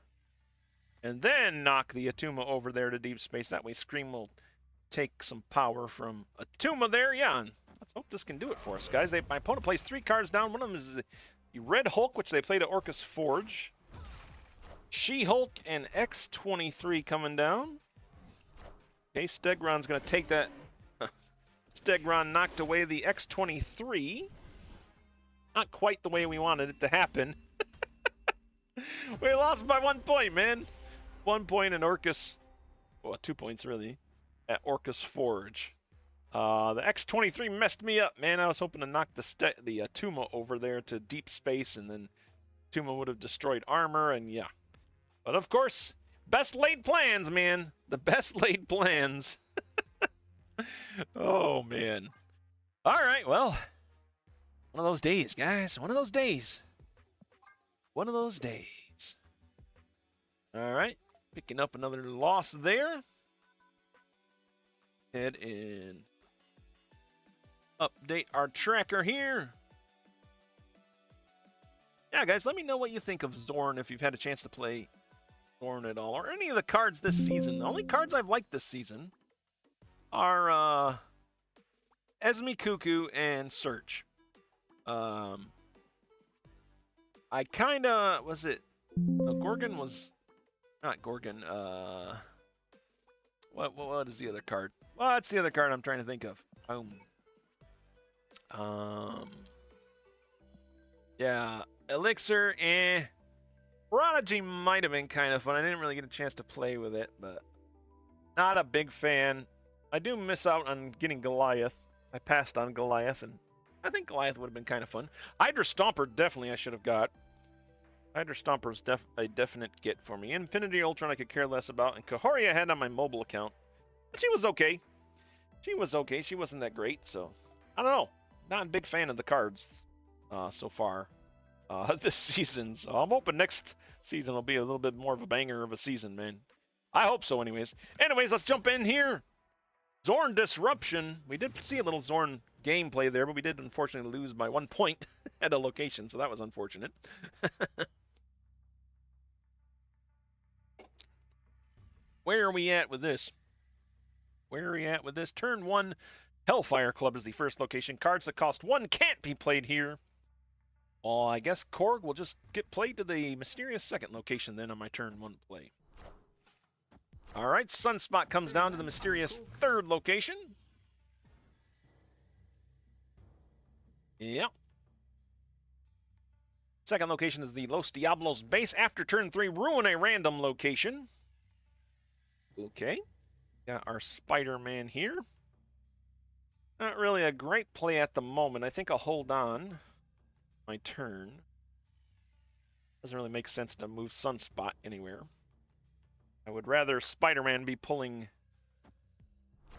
And then knock the Atuma over there to deep space. That way Scream will take some power from Atuma there. Yeah, and let's hope this can do it for us, guys. My opponent plays 3 cards down. One of them is the Red Hulk, which they played at Orcus Forge. She-Hulk and X-23 coming down. Okay, Stegron's going to take that. Stegron knocked away the X-23. Not quite the way we wanted it to happen. We lost by 1 point, man. 1 point in Orcus. Well, 2 points, really, at Orcus Forge. The X-23 messed me up, man. I was hoping to knock the Atuma over there to deep space, and then Atuma would have destroyed armor, and yeah. But of course, best laid plans, man. The best laid plans. Oh, man. All right, well, one of those days, guys. One of those days. One of those days. All right, picking up another loss there. Head and update our tracker here. Yeah, guys, let me know what you think of Xorn if you've had a chance to play Xorn at all, or any of the cards this season. The only cards I've liked this season are Esme Cuckoo and Search. I kind of, was it, no, Gorgon was, not Gorgon, what is the other card? Well, that's the other card I'm trying to think of. Yeah, Elixir, Prodigy might have been kind of fun. I didn't really get a chance to play with it, but not a big fan. I do miss out on getting Goliath. I passed on Goliath, and I think Goliath would have been kind of fun. Hydra Stomper, definitely I should have got. Hydra Stomper is a definite get for me. Infinity Ultron I could care less about, and Kahori I had on my mobile account. But she was okay. She was okay. She wasn't that great, so I don't know. Not a big fan of the cards so far this season. So I'm hoping next season will be a little bit more of a banger of a season, man. I hope so, anyways. Anyways, let's jump in here. Xorn Disruption. We did see a little Xorn gameplay there, but we did unfortunately lose by 1 point at a location, so that was unfortunate. Where are we at with this? Where are we at with this? Turn 1, Hellfire Club is the first location. Cards that cost 1 can't be played here. Well, I guess Korg will just get played to the mysterious second location then on my turn 1 play. All right, Sunspot comes down to the mysterious third location. Yep. Second location is the Los Diablos base. After turn 3, ruin a random location. Okay. Got our Spider-Man here. Not really a great play at the moment. I think I'll hold on my turn. Doesn't really make sense to move Sunspot anywhere. I would rather Spider-Man be pulling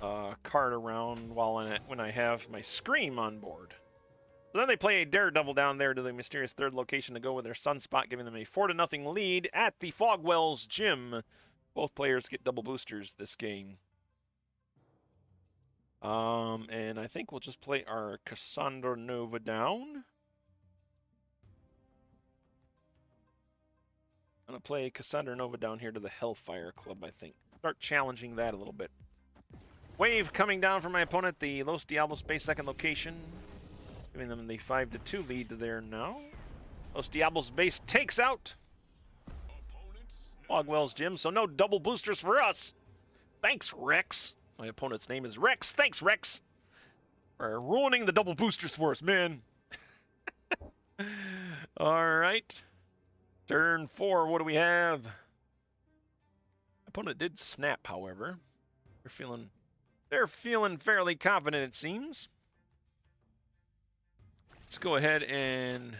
a card around when I have my Scream on board. So then they play a Daredevil down there to the mysterious third location to go with their Sunspot, giving them a 4-0 lead at the Fogwell's Gym. Both players get double boosters this game. And I think we'll just play our Cassandra Nova down. I'm going to play Cassandra Nova down here to the Hellfire Club, I think. Start challenging that a little bit. Wave coming down from my opponent, the Los Diablos base second location. Giving them the 5-2 lead there now. Los Diablos base takes out Fogwell's Gym, so no double boosters for us. Thanks, Rex. My opponent's name is Rex. Thanks, Rex, for ruining the double boosters for us, man. All right. Turn 4, what do we have? Opponent did snap, however. They're feeling fairly confident, it seems. Let's go ahead and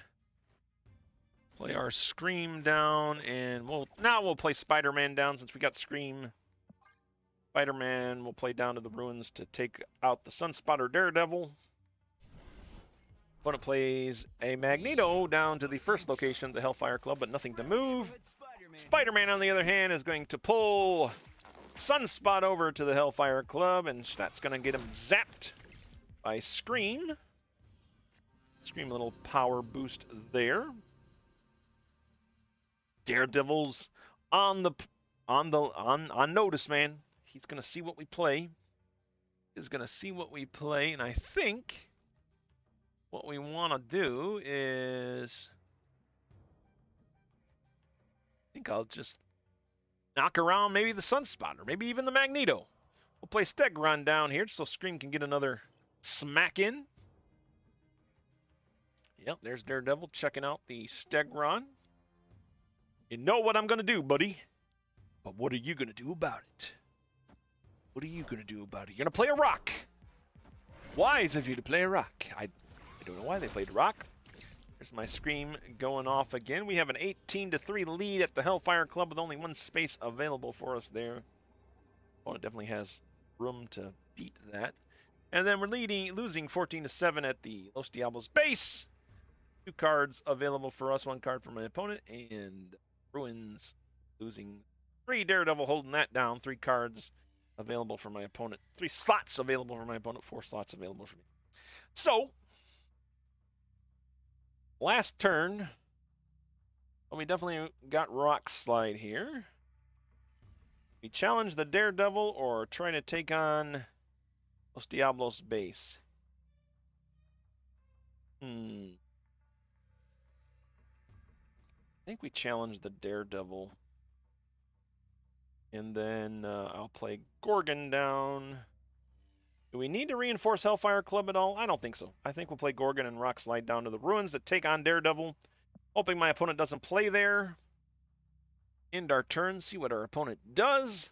play our Scream down, and we'll play Spider-Man down since we got Scream. Spider-Man will play down to the ruins to take out the Sunspotter Daredevil. Opponent plays a Magneto down to the first location, the Hellfire Club, but nothing to move. Spider-Man, on the other hand, is going to pull Sunspot over to the Hellfire Club, and that's going to get him zapped by Scream. Scream, a little power boost there. Daredevil's on notice, man. He's going to see what we play. He's going to see what we play, and I think what we want to do is, I think I'll just knock around maybe the Sunspotter, maybe even the Magneto. We'll play Stegron down here so Scream can get another smack in. Yep, there's Daredevil checking out the Stegron. You know what I'm going to do, buddy. But what are you going to do about it? What are you going to do about it? You're going to play a rock. Wise of you to play a rock. I don't know why they played rock. There's my Scream going off again. We have an 18-3 lead at the Hellfire Club with only one space available for us there. Opponent definitely has room to beat that. And then we're losing 14-7 at the Los Diablos base. 2 cards available for us, 1 card for my opponent, and Ruins losing 3. Daredevil holding that down, 3 cards available for my opponent. 3 slots available for my opponent, 4 slots available for me. So, last turn, well, we definitely got Rock Slide here. We challenge the Daredevil or try to take on Los Diablos base. I think we challenge the Daredevil. And then I'll play Gorgon down. Do we need to reinforce Hellfire Club at all? I don't think so. I think we'll play Gorgon and Rock Slide down to the ruins to take on Daredevil. Hoping my opponent doesn't play there. End our turn, see what our opponent does.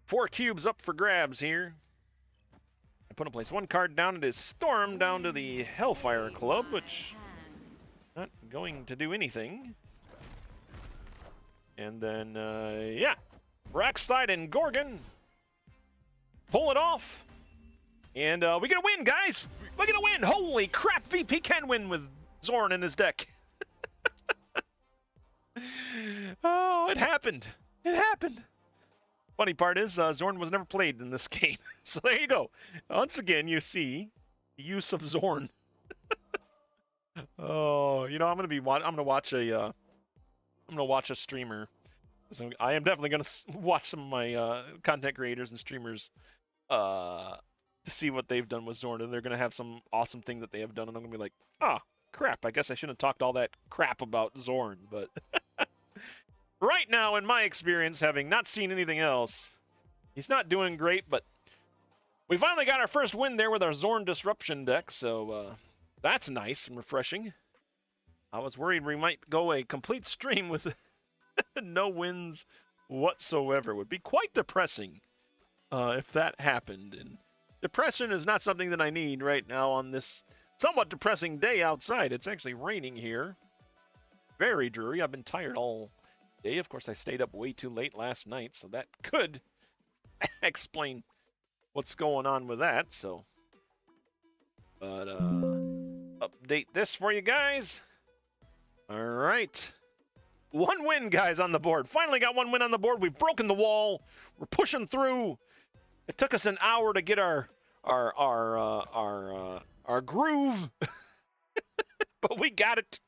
4 cubes up for grabs here. My opponent plays 1 card down. It is Storm down to the Hellfire Club, which not going to do anything. And then, yeah, Rock Slide and Gorgon pull it off. And we're going to win, guys. We're going to win. Holy crap, VP can win with Xorn in his deck. Oh, it happened. It happened. Funny part is, Xorn was never played in this game. So there you go. Once again, you see the use of Xorn. Oh, you know, I'm gonna watch a streamer. So I am definitely gonna watch some of my content creators and streamers to see what they've done with Xorn, and they're gonna have some awesome thing that they have done, and I'm gonna be like, crap, I guess I shouldn't have talked all that crap about Xorn, but right now, in my experience, having not seen anything else, he's not doing great, but we finally got our first win there with our Xorn Disruption deck, so that's nice and refreshing. I was worried we might go a complete stream with no wins whatsoever. It would be quite depressing if that happened, and depression is not something that I need right now on this somewhat depressing day outside. It's actually raining here. Very dreary. I've been tired all day. Of course, I stayed up way too late last night, so that could explain what's going on with that. So, but update this for you guys. All right, 1 win, guys, on the board. Finally got 1 win on the board. We've broken the wall. We're pushing through. It took us an hour to get our groove, but we got it.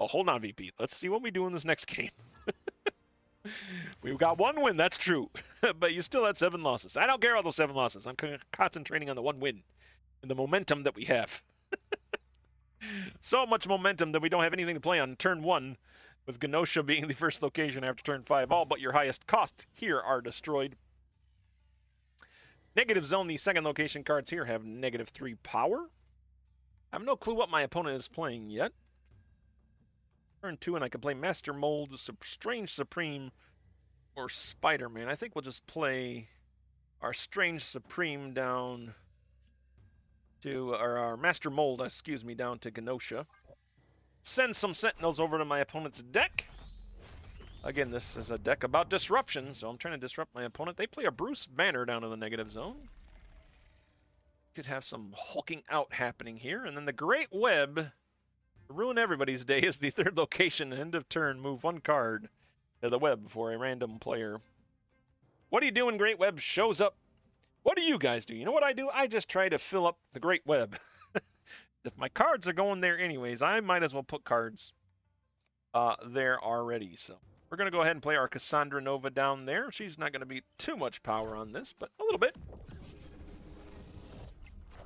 Oh, hold on, VP. Let's see what we do in this next game. We've got 1 win, that's true. But you still had 7 losses. I don't care about those 7 losses. I'm concentrating on the 1 win and the momentum that we have. So much momentum that we don't have anything to play on turn 1, with Genosha being the first location after turn 5. All but your highest cost here are destroyed. Negative zone, the second location cards here have -3 power. I have no clue what my opponent is playing yet. Turn 2, and I can play Master Mold, Strange Supreme, or Spider-Man. I think we'll just play our Strange Supreme down to, or our Master Mold, excuse me, down to Genosha. Send some Sentinels over to my opponent's deck. Again, this is a deck about disruption, so I'm trying to disrupt my opponent. They play a Bruce Banner down in the negative zone. Could have some hulking out happening here. And then the Great Web, to ruin everybody's day, is the third location. End of turn, move one card to the web for a random player. What do you do when Great Web shows up? What do you guys do? You know what I do? I just try to fill up the Great Web. If my cards are going there anyways, I might as well put cards there already. So we're going to go ahead and play our Cassandra Nova down there. She's not going to be too much power on this, but a little bit.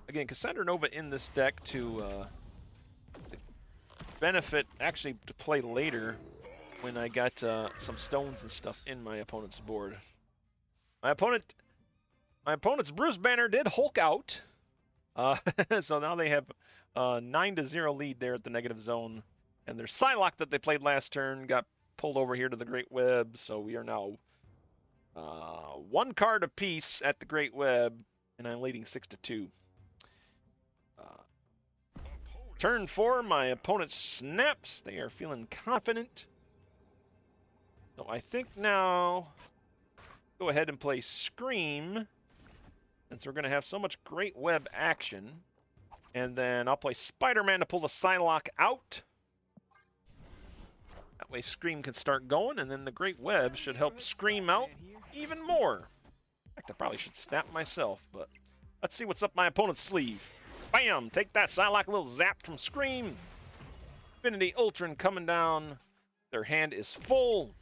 Again, Cassandra Nova in this deck to benefit, actually to play later when I got some stones and stuff in my opponent's board. My opponent's Bruce Banner did Hulk out. So now they have a 9-0 lead there at the negative zone. And their Psylocke that they played last turn got pulled over here to the Great Web. So we are now one card apiece at the Great Web, and I'm leading 6-2. Turn 4, my opponent snaps. They are feeling confident. So I think now go ahead and play Scream, since we're going to have so much Great Web action. And then I'll play Spider-Man to pull the Psylocke out. That way Scream can start going, and then the Great Web should help Scream out even more. In fact, I probably should snap myself, but let's see what's up my opponent's sleeve. Bam! Take that, Psylocke, a little zap from Scream. Infinity Ultron coming down. Their hand is full.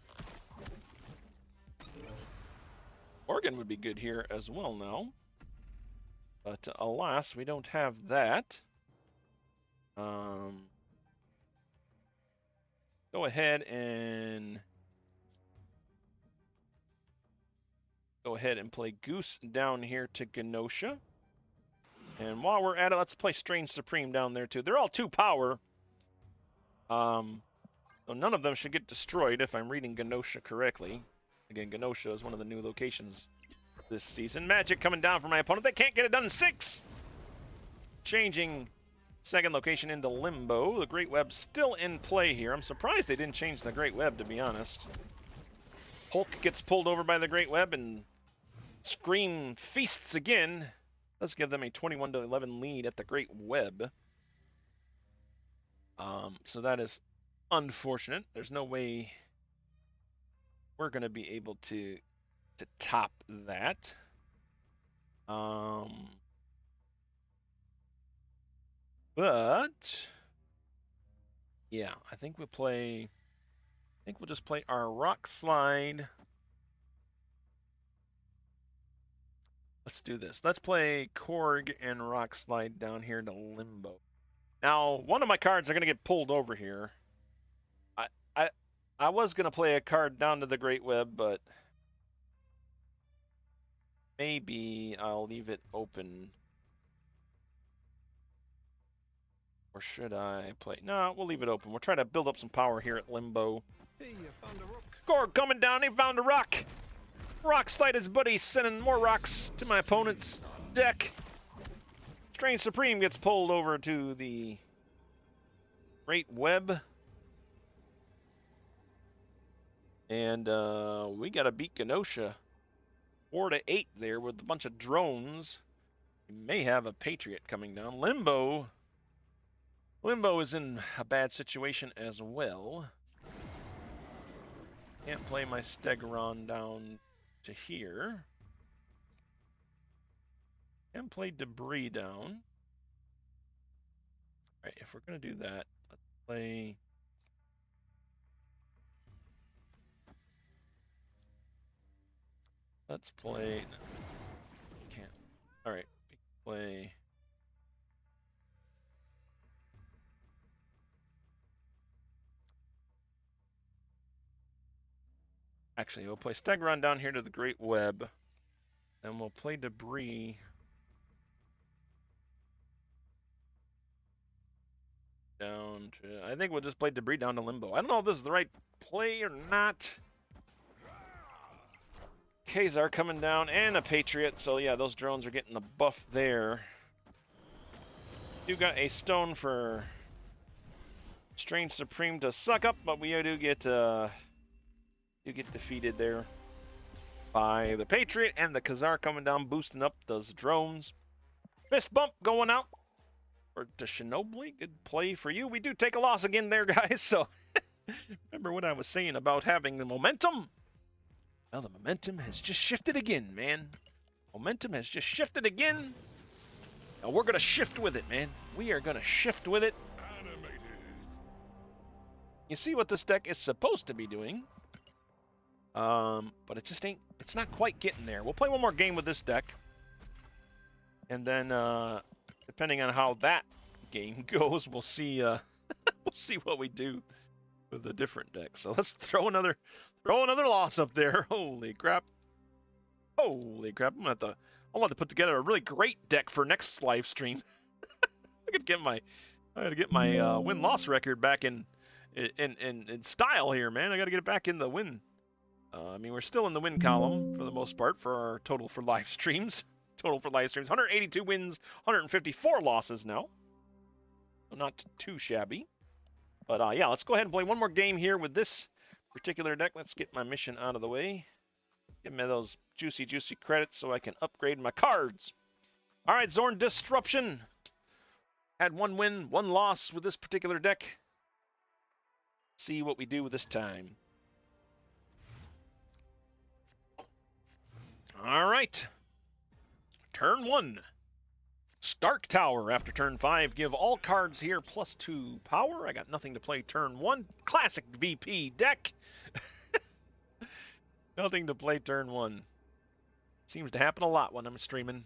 Morgan would be good here as well now. But alas, we don't have that. Go ahead and play Goose down here to Genosha. And while we're at it, let's play Strange Supreme down there too. They're all 2 power. So none of them should get destroyed if I'm reading Genosha correctly. Again, Genosha is one of the new locations this season. Magic coming down for my opponent. They can't get it done in 6. Changing second location into Limbo. The Great Web still in play here. I'm surprised they didn't change the Great Web, to be honest. Hulk gets pulled over by the Great Web, and Scream feasts again. Let's give them a 21-11 lead at the Great Web. So that is unfortunate. There's no way we're going to be able to top that. But yeah, I think we'll just play our Rock Slide. Let's do this. Let's play Korg and Rock Slide down here to Limbo. Now, one of my cards are going to get pulled over here. I was going to play a card down to the Great Web, but maybe I'll leave it open. Or should I play? No, we'll leave it open. We'll try to build up some power here at Limbo. Hey, you found a rock. Korg coming down. He found a rock. Rock Slide his buddy, sending more rocks to my opponent's deck. Strange Supreme gets pulled over to the Great Web. And we got to beat Genosha 4-8 there with a bunch of drones. We may have a Patriot coming down. Limbo is in a bad situation as well. Can't play my Stegron down to here. Can play Debris down. Alright, if we're going to do that, let's play... Let's play... No, can't. Alright, we can play... Actually, we'll play Stegron down here to the Great Web. And we'll play Debris down to... I think we'll just play Debris down to Limbo. I don't know if this is the right play or not. Khazar coming down and a Patriot. So yeah, those drones are getting the buff there. You got a stone for Strange Supreme to suck up, but we do get You get defeated there by the Patriot and the Khazar coming down, boosting up those drones. Fist bump going out for the Shinobi. Good play for you. We do take a loss again there, guys. So remember what I was saying about having the momentum? Well, the momentum has just shifted again, man. Momentum has just shifted again. Now we're going to shift with it, man. We are going to shift with it. You see what this deck is supposed to be doing. But it just ain't, it's not quite getting there. We'll play one more game with this deck. And then, depending on how that game goes, we'll see, we'll see what we do with a different deck. So let's throw another loss up there. Holy crap. Holy crap. I'm gonna have to put together a really great deck for next live stream. I gotta get my win-loss record back in style here, man. I gotta get it back in the win. I mean, we're still in the win column for the most part for our total for live streams. Total for live streams, 182 wins, 154 losses now. So not too shabby. But yeah, let's go ahead and play one more game here with this particular deck. Let's get my mission out of the way. Give me those juicy credits so I can upgrade my cards. All right, Xorn Disruption. Had 1 win, 1 loss with this particular deck. See what we do with this time. All right. Turn 1. Stark Tower after turn 5. Give all cards here +2 power. I got nothing to play turn 1. Classic VP deck. Nothing to play turn 1. Seems to happen a lot when I'm streaming.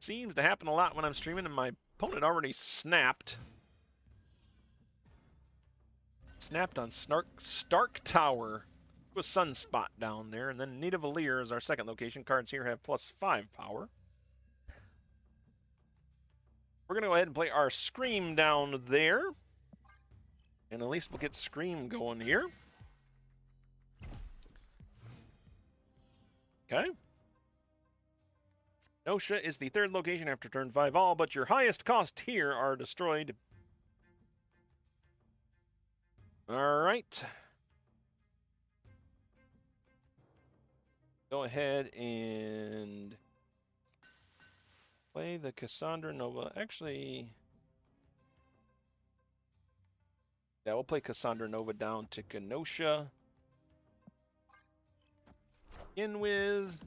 Seems to happen a lot when I'm streaming, and my opponent already snapped. Snapped on Stark Tower. With Sunspot down there, and then Nidavellir is our second location. Cards here have +5 power. We're going to go ahead and play our Scream down there. And at least we'll get Scream going here. Okay. Nosha is the third location after turn 5. All but your highest cost here are destroyed. All right. Go ahead and play the Cassandra Nova. Actually, yeah, we'll play Cassandra Nova down to Kenosha. In with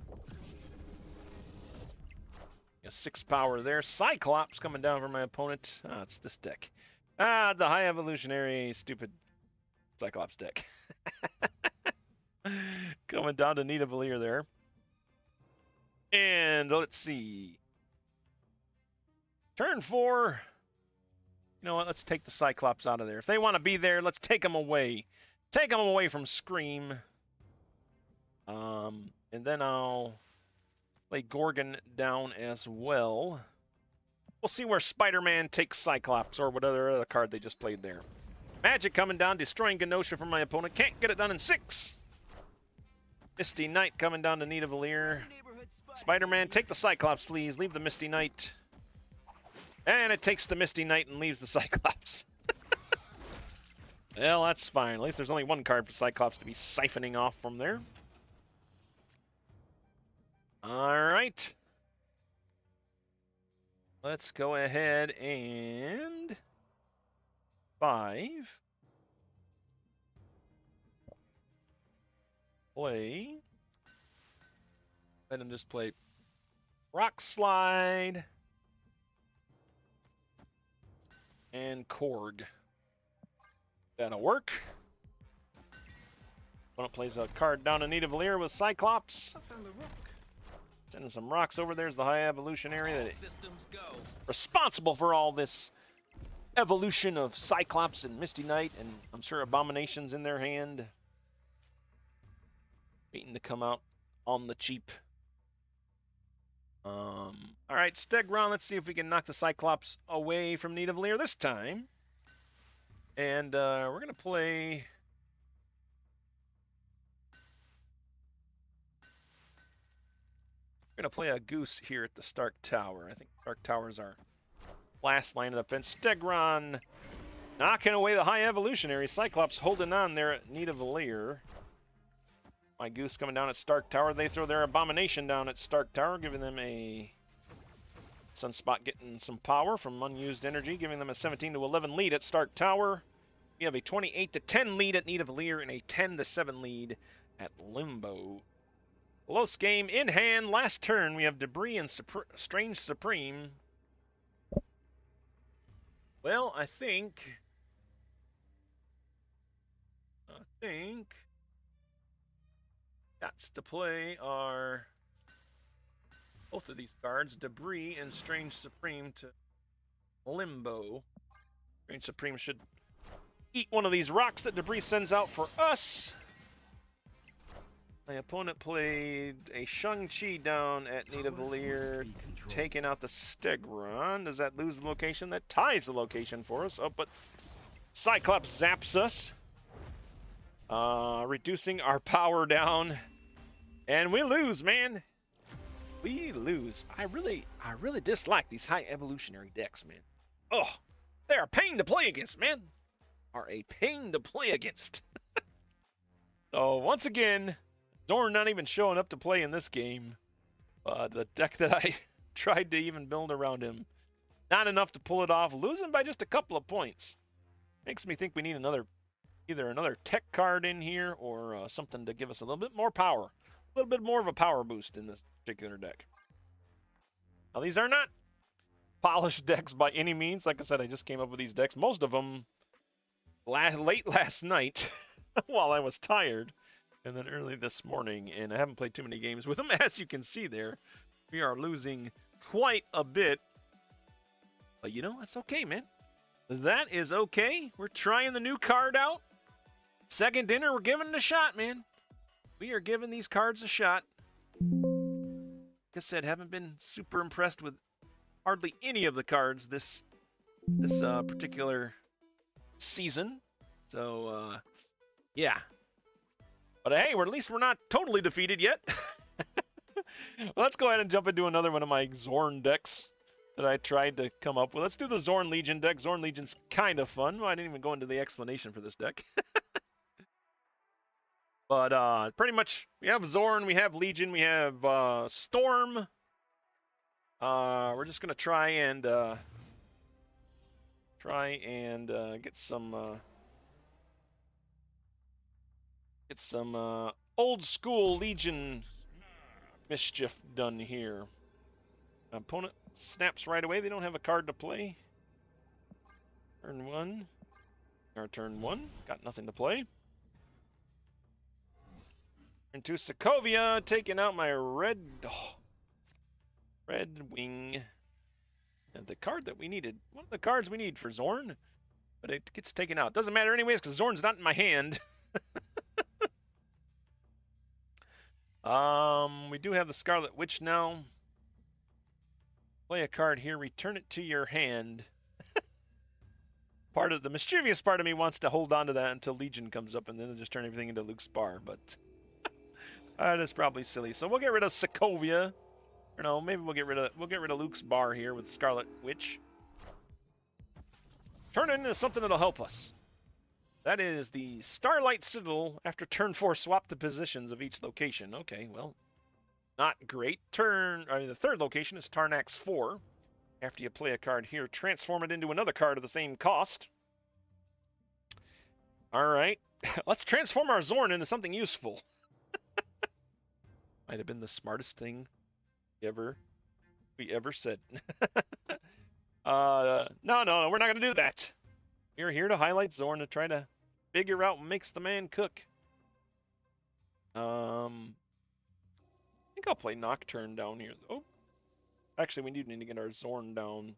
6 power there. Cyclops coming down for my opponent. Ah, it's this deck. Ah, the High Evolutionary stupid Cyclops deck. Coming down to Nidavellir there. And let's see. Turn 4. You know what? Let's take the Cyclops out of there. If they want to be there, let's take them away. Take them away from Scream. And then I'll play Gorgon down as well. We'll see where Spider-Man takes Cyclops or whatever other card they just played there. Magic coming down, destroying Genosha from my opponent. Can't get it done in 6. Misty Knight coming down to Nidavellir. Spider-Man, take the Cyclops, please. Leave the Misty Knight. And it takes the Misty Knight and leaves the Cyclops. Well, that's fine. At least there's only 1 card for Cyclops to be siphoning off from there. All right. Let's go ahead and 5. Play. And just play Rock Slide and Korg. That'll work. Opponent plays a card down to Nidavellir with Cyclops. Sending some rocks over. There's the High Evolutionary that responsible for all this evolution of Cyclops and Misty Knight, and I'm sure Abomination's in their hand. Waiting to come out on the cheap. All right, Stegron, let's see if we can knock the Cyclops away from Nidavellir this time. And we're going to play... We're going to play a Goose here at the Stark Tower. I think Stark Tower is our last line of defense. Stegron knocking away the High Evolutionary. Cyclops holding on there at Nidavellir. My Goose coming down at Stark Tower. They throw their Abomination down at Stark Tower, giving them a Sunspot getting some power from unused energy, giving them a 17 to 11 lead at Stark Tower. We have a 28 to 10 lead at Nidavellir and a 10 to 7 lead at Limbo. Close game in hand. Last turn, we have Debris and Strange Supreme. Well, I think that's to play are both of these cards, Debris and Strange Supreme, to Limbo. Strange Supreme should eat one of these rocks that Debris sends out for us. My opponent played a Shang-Chi down at Nidavellir, taking out the Stegron. Does that lose the location? That ties the location for us. Oh, but Cyclops zaps us, reducing our power down, and we lose, man. We lose. I really dislike these high evolutionary decks, man. Oh, they're a pain to play against, man. Are a pain to play against. So once again, Xorn not even showing up to play in this game. The deck that I tried to even build around him, not enough to pull it off, losing by just a couple of points. Makes me think we need either another tech card in here or something to give us a little bit more power. A little bit more of a power boost in this particular deck. Now, these are not polished decks by any means. Like I said, I just came up with these decks. Most of them late last night while I was tired, and then early this morning, and I haven't played too many games with them. As you can see there, we are losing quite a bit. But you know, that's okay, man. That is okay. We're trying the new card out. Second dinner, we're giving it a shot, man. We are giving these cards a shot. Like I said, haven't been super impressed with hardly any of the cards this particular season. So, yeah. But hey, at least we're not totally defeated yet. Let's go ahead and jump into another one of my Xorn decks that I tried to come up with. Let's do the Xorn Legion deck. Xorn Legion's kind of fun. Well, I didn't even go into the explanation for this deck. But pretty much, we have Xorn, we have Legion, we have Storm. We're just gonna try and get some old school Legion mischief done here. Opponent snaps right away. They don't have a card to play. Turn one. Our turn one. Got nothing to play. Turn two, Sokovia, taking out my red wing. And the card that we needed. One of the cards we need for Xorn. But it gets taken out. Doesn't matter anyways, because Xorn's not in my hand. We do have the Scarlet Witch now. Play a card here, return it to your hand. The mischievous part of me wants to hold on to that until Legion comes up and then just turn everything into Luke's Bar, but that is probably silly. So we'll get rid of Sokovia. Or no, maybe we'll get rid of Luke's Bar here with Scarlet Witch. Turn it into something that'll help us. That is the Starlight Citadel. After turn 4, swap the positions of each location. Okay, well, not great. The third location is Tarnax 4. After you play a card here, transform it into another card of the same cost. All right, let's transform our Xorn into something useful. Might have been the smartest thing we ever said. No, we're not going to do that. We're here to highlight Xorn to try to figure out what makes the man cook. I think I'll play Nocturne down here. Oh, actually, we do need to get our Xorn down.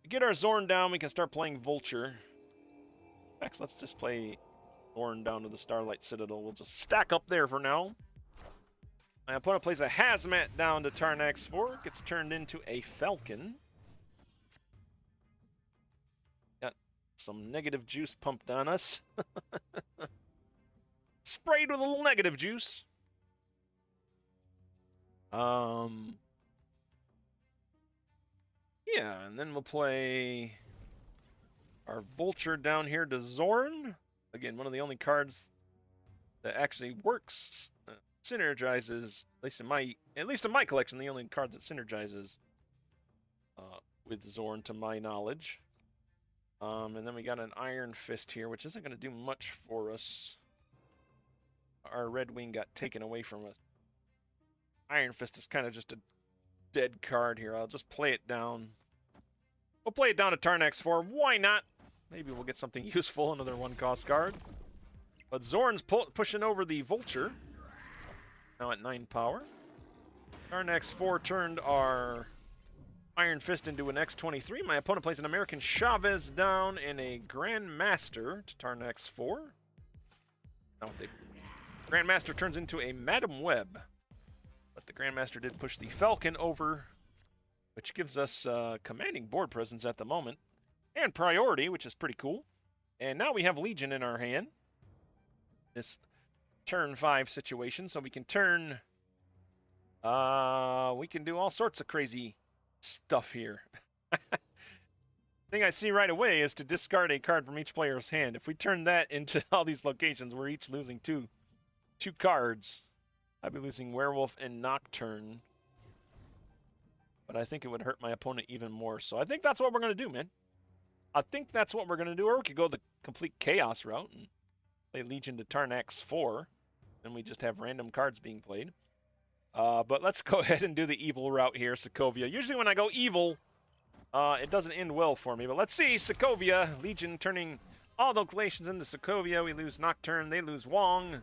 To get our Xorn down, we can start playing Vulture. Next, let's just play Xorn down to the Starlight Citadel. We'll just stack up there for now. My opponent plays a Hazmat down to Tarnax 4. Gets turned into a Falcon. Got some negative juice pumped on us. Sprayed with a little negative juice. Yeah, and then we'll play our Vulture down here to Xorn. Again, one of the only cards that actually works, synergizes. At least in my collection, the only card that synergizes with Xorn, to my knowledge. And then we got an Iron Fist here, which isn't going to do much for us. Our Red Wing got taken away from us. Iron Fist is kind of just a dead card here. I'll just play it down. We'll play it down to turn X4. Why not? Maybe we'll get something useful, another 1-cost card. But Xorn's pushing over the Vulture. Now at 9 power. Turn X4 turned our Iron Fist into an X23. My opponent plays an American Chavez down and a Grandmaster to turn X4. Now the Grandmaster turns into a Madam Web. But the Grandmaster did push the Falcon over, which gives us commanding board presence at the moment. And priority, which is pretty cool. And now we have Legion in our hand. This turn 5 situation, so we can turn... we can do all sorts of crazy stuff here. Thing I see right away is to discard a card from each player's hand. If we turn that into all these locations, we're each losing two cards. I'd be losing Werewolf and Nocturne. But I think it would hurt my opponent even more. So I think that's what we're going to do, man. I think that's what we're going to do. Or we could go the complete Chaos route and play Legion to turn X4. And we just have random cards being played. But let's go ahead and do the evil route here, Sokovia. Usually when I go evil, it doesn't end well for me. But let's see, Sokovia, Legion turning all the locations into Sokovia. We lose Nocturne, they lose Wong.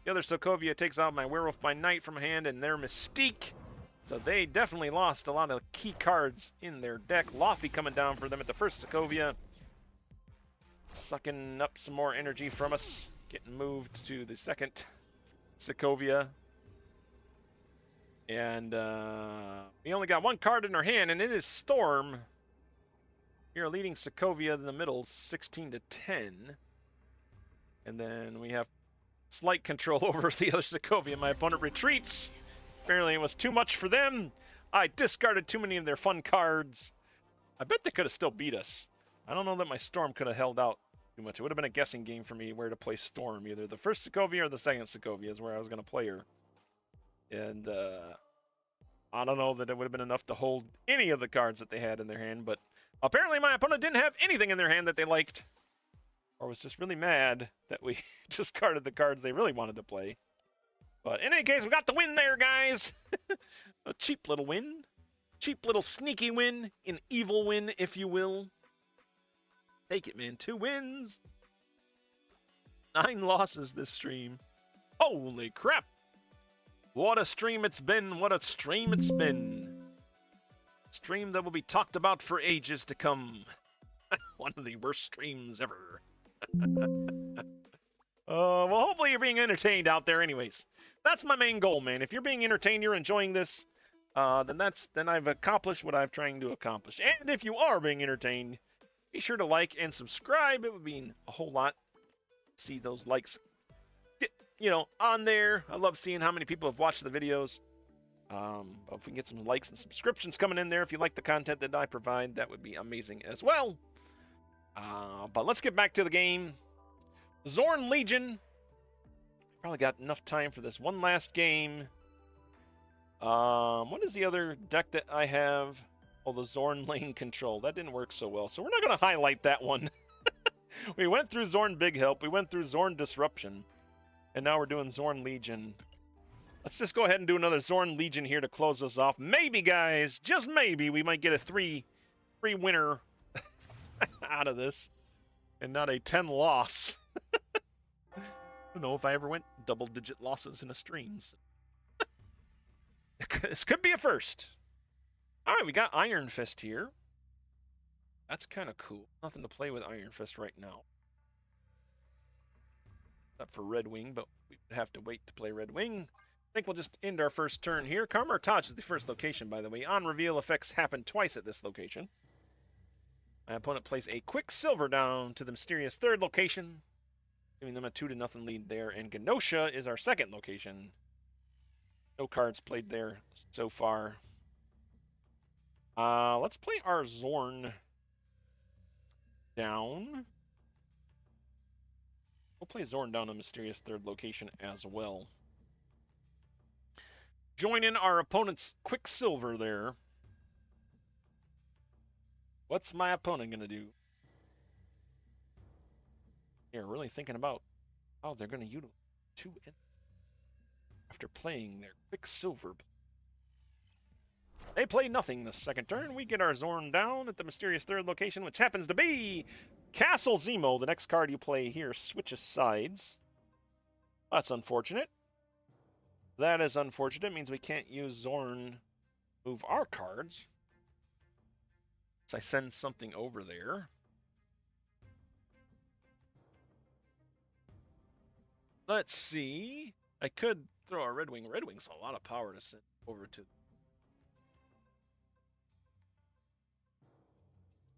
The other Sokovia takes out my Werewolf by Night from hand and their Mystique. So they definitely lost a lot of key cards in their deck. Lofty coming down for them at the first Sokovia. Sucking up some more energy from us. Getting moved to the second Sokovia. And we only got one card in our hand, and it is Storm. We are leading Sokovia in the middle, 16 to 10. And then we have slight control over the other Sokovia. My opponent retreats. Apparently it was too much for them. I discarded too many of their fun cards. I bet they could have still beat us. I don't know that my Storm could have held out too much. It would have been a guessing game for me where to play Storm. Either the first Sokovia or the second Sokovia is where I was going to play her. And I don't know that it would have been enough to hold any of the cards that they had in their hand. But apparently my opponent didn't have anything in their hand that they liked. Or was just really mad that we discarded the cards they really wanted to play. But in any case, we got the win there, guys. A cheap little win. Cheap little sneaky win. An evil win, if you will. Take it, man. 2 wins. 9 losses this stream. Holy crap. What a stream it's been. What a stream it's been. Stream that will be talked about for ages to come. One of the worst streams ever. Well, hopefully you're being entertained out there anyways. That's my main goal, man. If you're being entertained, you're enjoying this, then I've accomplished what I'm trying to accomplish. And if you are being entertained, be sure to like and subscribe. It would mean a whole lot to see those likes get, on there. I love seeing how many people have watched the videos. But if we can get some likes and subscriptions coming in there, if you like the content that I provide, that would be amazing as well. But let's get back to the game. Xorn Legion. Probably got enough time for this one last game. What is the other deck that I have? Oh, the Xorn Lane Control. That didn't work so well, so we're not going to highlight that one. We went through Xorn Big Help. We went through Xorn Disruption. And now we're doing Xorn Legion. Let's just go ahead and do another Xorn Legion here to close us off. Maybe, guys, just maybe, we might get a 3 winner out of this. And not a 10 loss. I don't know if I ever went double-digit losses in a stream. This could be a first. All right, we got Iron Fist here. That's kind of cool. Nothing to play with Iron Fist right now. Except for Red Wing, but we would have to wait to play Red Wing. I think we'll just end our first turn here. Karmartage is the first location, by the way. On reveal, effects happen twice at this location. My opponent plays a Quicksilver down to the mysterious third location, giving them a 2-0 lead there. And Genosha is our second location. No cards played there so far. Let's play our Xorn down. We'll play Xorn down a mysterious third location as well. Join in our opponent's Quicksilver there. What's my opponent going to do? They're really thinking about how they're going to utilize two after playing their Quicksilver. They play nothing this second turn. We get our Xorn down at the mysterious third location, which happens to be Castle Zemo. The next card you play here switches sides. That's unfortunate. That is unfortunate. It means we can't use Xorn move our cards. So I send something over there. Let's see. I could throw a Red Wing. Red Wing's a lot of power to send over to.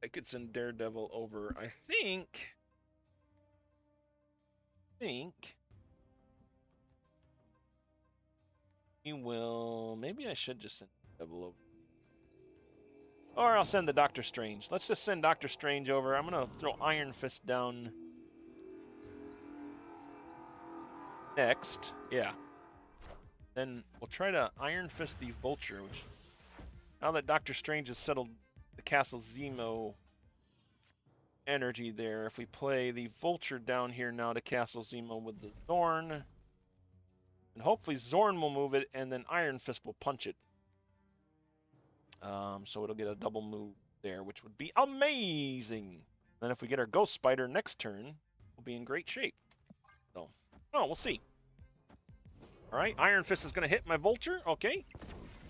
I could send Daredevil over. I think we will. Maybe I should just send Daredevil over. Or I'll send the Doctor Strange. Let's just send Doctor Strange over. I'm going to throw Iron Fist down next. Yeah. Then we'll try to Iron Fist the Vulture, which now that Doctor Strange has settled the Castle Zemo energy there, if we play the Vulture down here now to Castle Zemo with the Xorn, and hopefully Xorn will move it, and then Iron Fist will punch it. So it'll get a double move there, which would be amazing. Then if we get our Ghost Spider next turn, we'll be in great shape. So, oh, we'll see. All right, Iron Fist is going to hit my Vulture. Okay.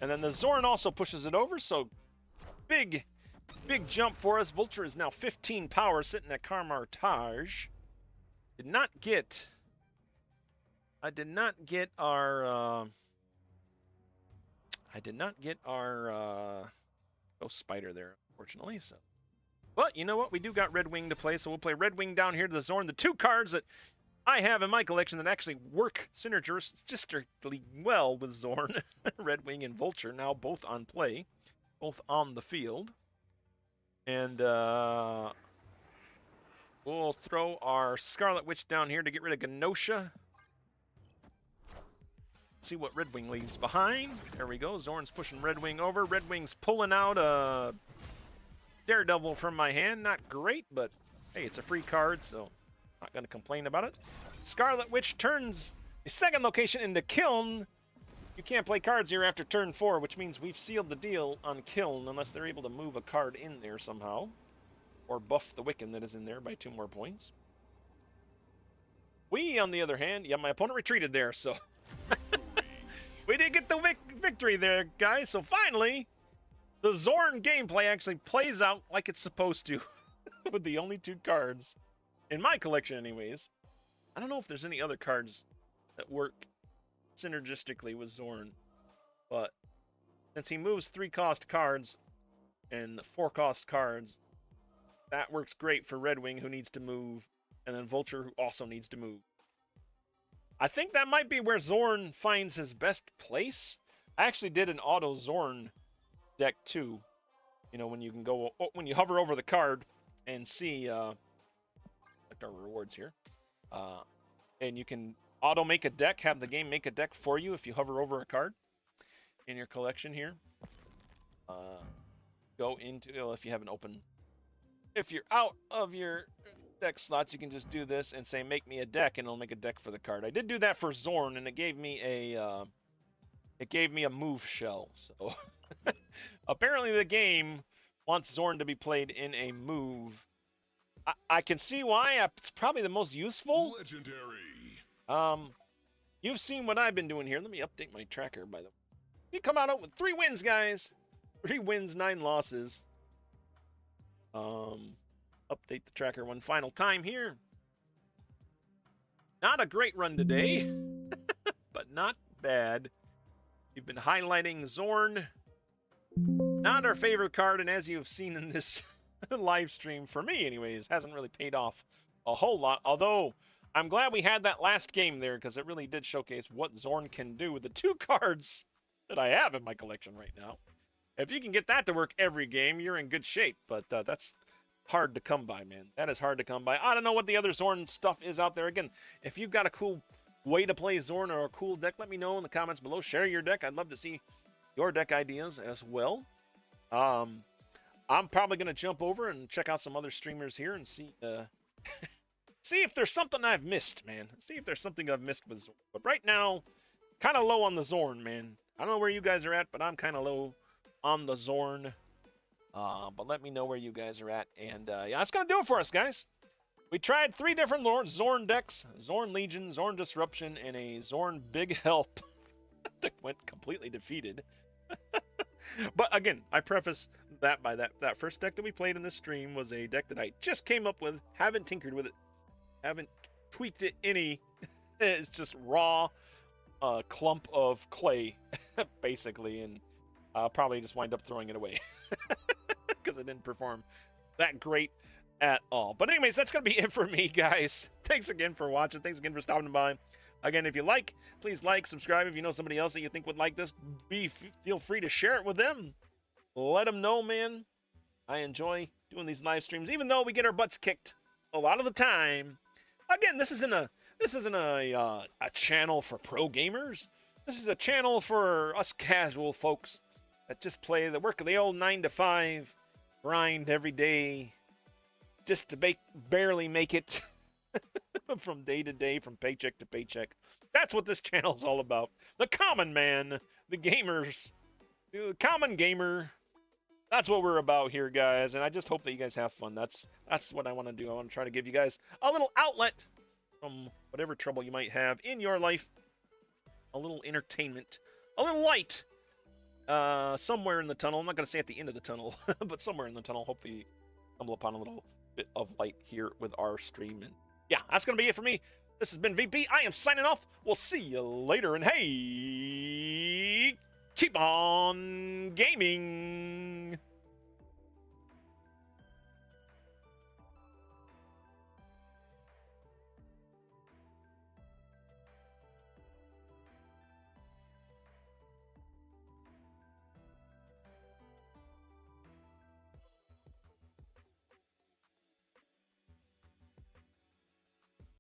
And then the Xorn also pushes it over, so big jump for us. Vulture is now 15 power, sitting at Carmartage. I did not get our Ghost Spider there, unfortunately. So, but you know what? We do got Red Wing to play, so we'll play Red Wing down here to the Xorn. The two cards that I have in my collection that actually work synergistically well with Xorn, Red Wing and Vulture, now both on play, both on the field. And we'll throw our Scarlet Witch down here to get rid of Genosha. See what Red Wing leaves behind. There we go. Xorn's pushing Red Wing over. Red Wing's pulling out a Daredevil from my hand. Not great, but hey, it's a free card, so not going to complain about it. Scarlet Witch turns the second location into Kiln. You can't play cards here after turn 4, which means we've sealed the deal on Kiln unless they're able to move a card in there somehow. Or buff the Wiccan that is in there by 2 more points. We, on the other hand, yeah, my opponent retreated there, so we did get the victory there, guys. So finally, the Xorn gameplay actually plays out like it's supposed to with the only 2 cards. In my collection, anyways. I don't know if there's any other cards that work synergistically with Xorn, but since he moves 3-cost cards and 4-cost cards, that works great for Red Wing, who needs to move, and then Vulture, who also needs to move. I think that might be where Xorn finds his best place. I actually did an auto Xorn deck too. You know, when you can go, when you hover over the card and see, like our rewards here, and you can auto make a deck, have the game make a deck for you if you hover over a card in your collection here. Go into, if you have an open, if you're out of your deck slots, you can just do this and say, make me a deck, and it'll make a deck for the card. I did do that for Xorn, and it gave me a move shell. So apparently the game wants Xorn to be played in a move. I can see why. It's probably the most useful. Legendary. You've seen what I've been doing here. Let me update my tracker, by the way. We come out with 3 wins, guys. 3 wins, 9 losses. Update the tracker one final time here. Not a great run today, but not bad. You've been highlighting Xorn. Not our favorite card, and as you've seen in this live stream, for me anyways, hasn't really paid off a whole lot. Although, I'm glad we had that last game there, because it really did showcase what Xorn can do with the 2 cards that I have in my collection right now. If you can get that to work every game, you're in good shape. But that's hard to come by, man. That is hard to come by. I don't know what the other Xorn stuff is out there. Again, if you've got a cool way to play Xorn or a cool deck, let me know in the comments below. Share your deck. I'd love to see your deck ideas as well. I'm probably going to jump over and check out some other streamers here and see see if there's something I've missed, man. See if there's something I've missed with Xorn. But right now, kind of low on the Xorn, man. I don't know where you guys are at, but I'm kind of low on the Xorn. But let me know where you guys are at. And yeah, that's going to do it for us, guys. We tried 3 different Xorn decks. Xorn Legion, Xorn Disruption, and a Xorn Big Help that went completely defeated. But again, I preface that by that first deck that we played in this stream was a deck that I just came up with. Haven't tinkered with it. Haven't tweaked it any. It's just raw clump of clay, basically. And I'll probably just wind up throwing it away. Because it didn't perform that great at all. But anyways, that's going to be it for me, guys. Thanks again for watching. Thanks again for stopping by. Again, if you like, please like, subscribe. If you know somebody else that you think would like this, feel free to share it with them. Let them know, man. I enjoy doing these live streams, even though we get our butts kicked a lot of the time. Again, this isn't a channel for pro gamers. This is a channel for us casual folks that just play, that work the old 9-to-5 grind every day, just to barely make it. From day to day, from paycheck to paycheck. That's what this channel is all about. The common man, the gamers, the common gamer. That's what we're about here, guys. And I just hope that you guys have fun. That's what I want to do. I want to try to give you guys a little outlet from whatever trouble you might have in your life. A little entertainment, a little light somewhere in the tunnel. I'm not going to say at the end of the tunnel, but somewhere in the tunnel. Hopefully you stumble upon a little bit of light here with our stream. And yeah, that's going to be it for me. This has been VP. I am signing off. We'll see you later. And hey, keep on gaming.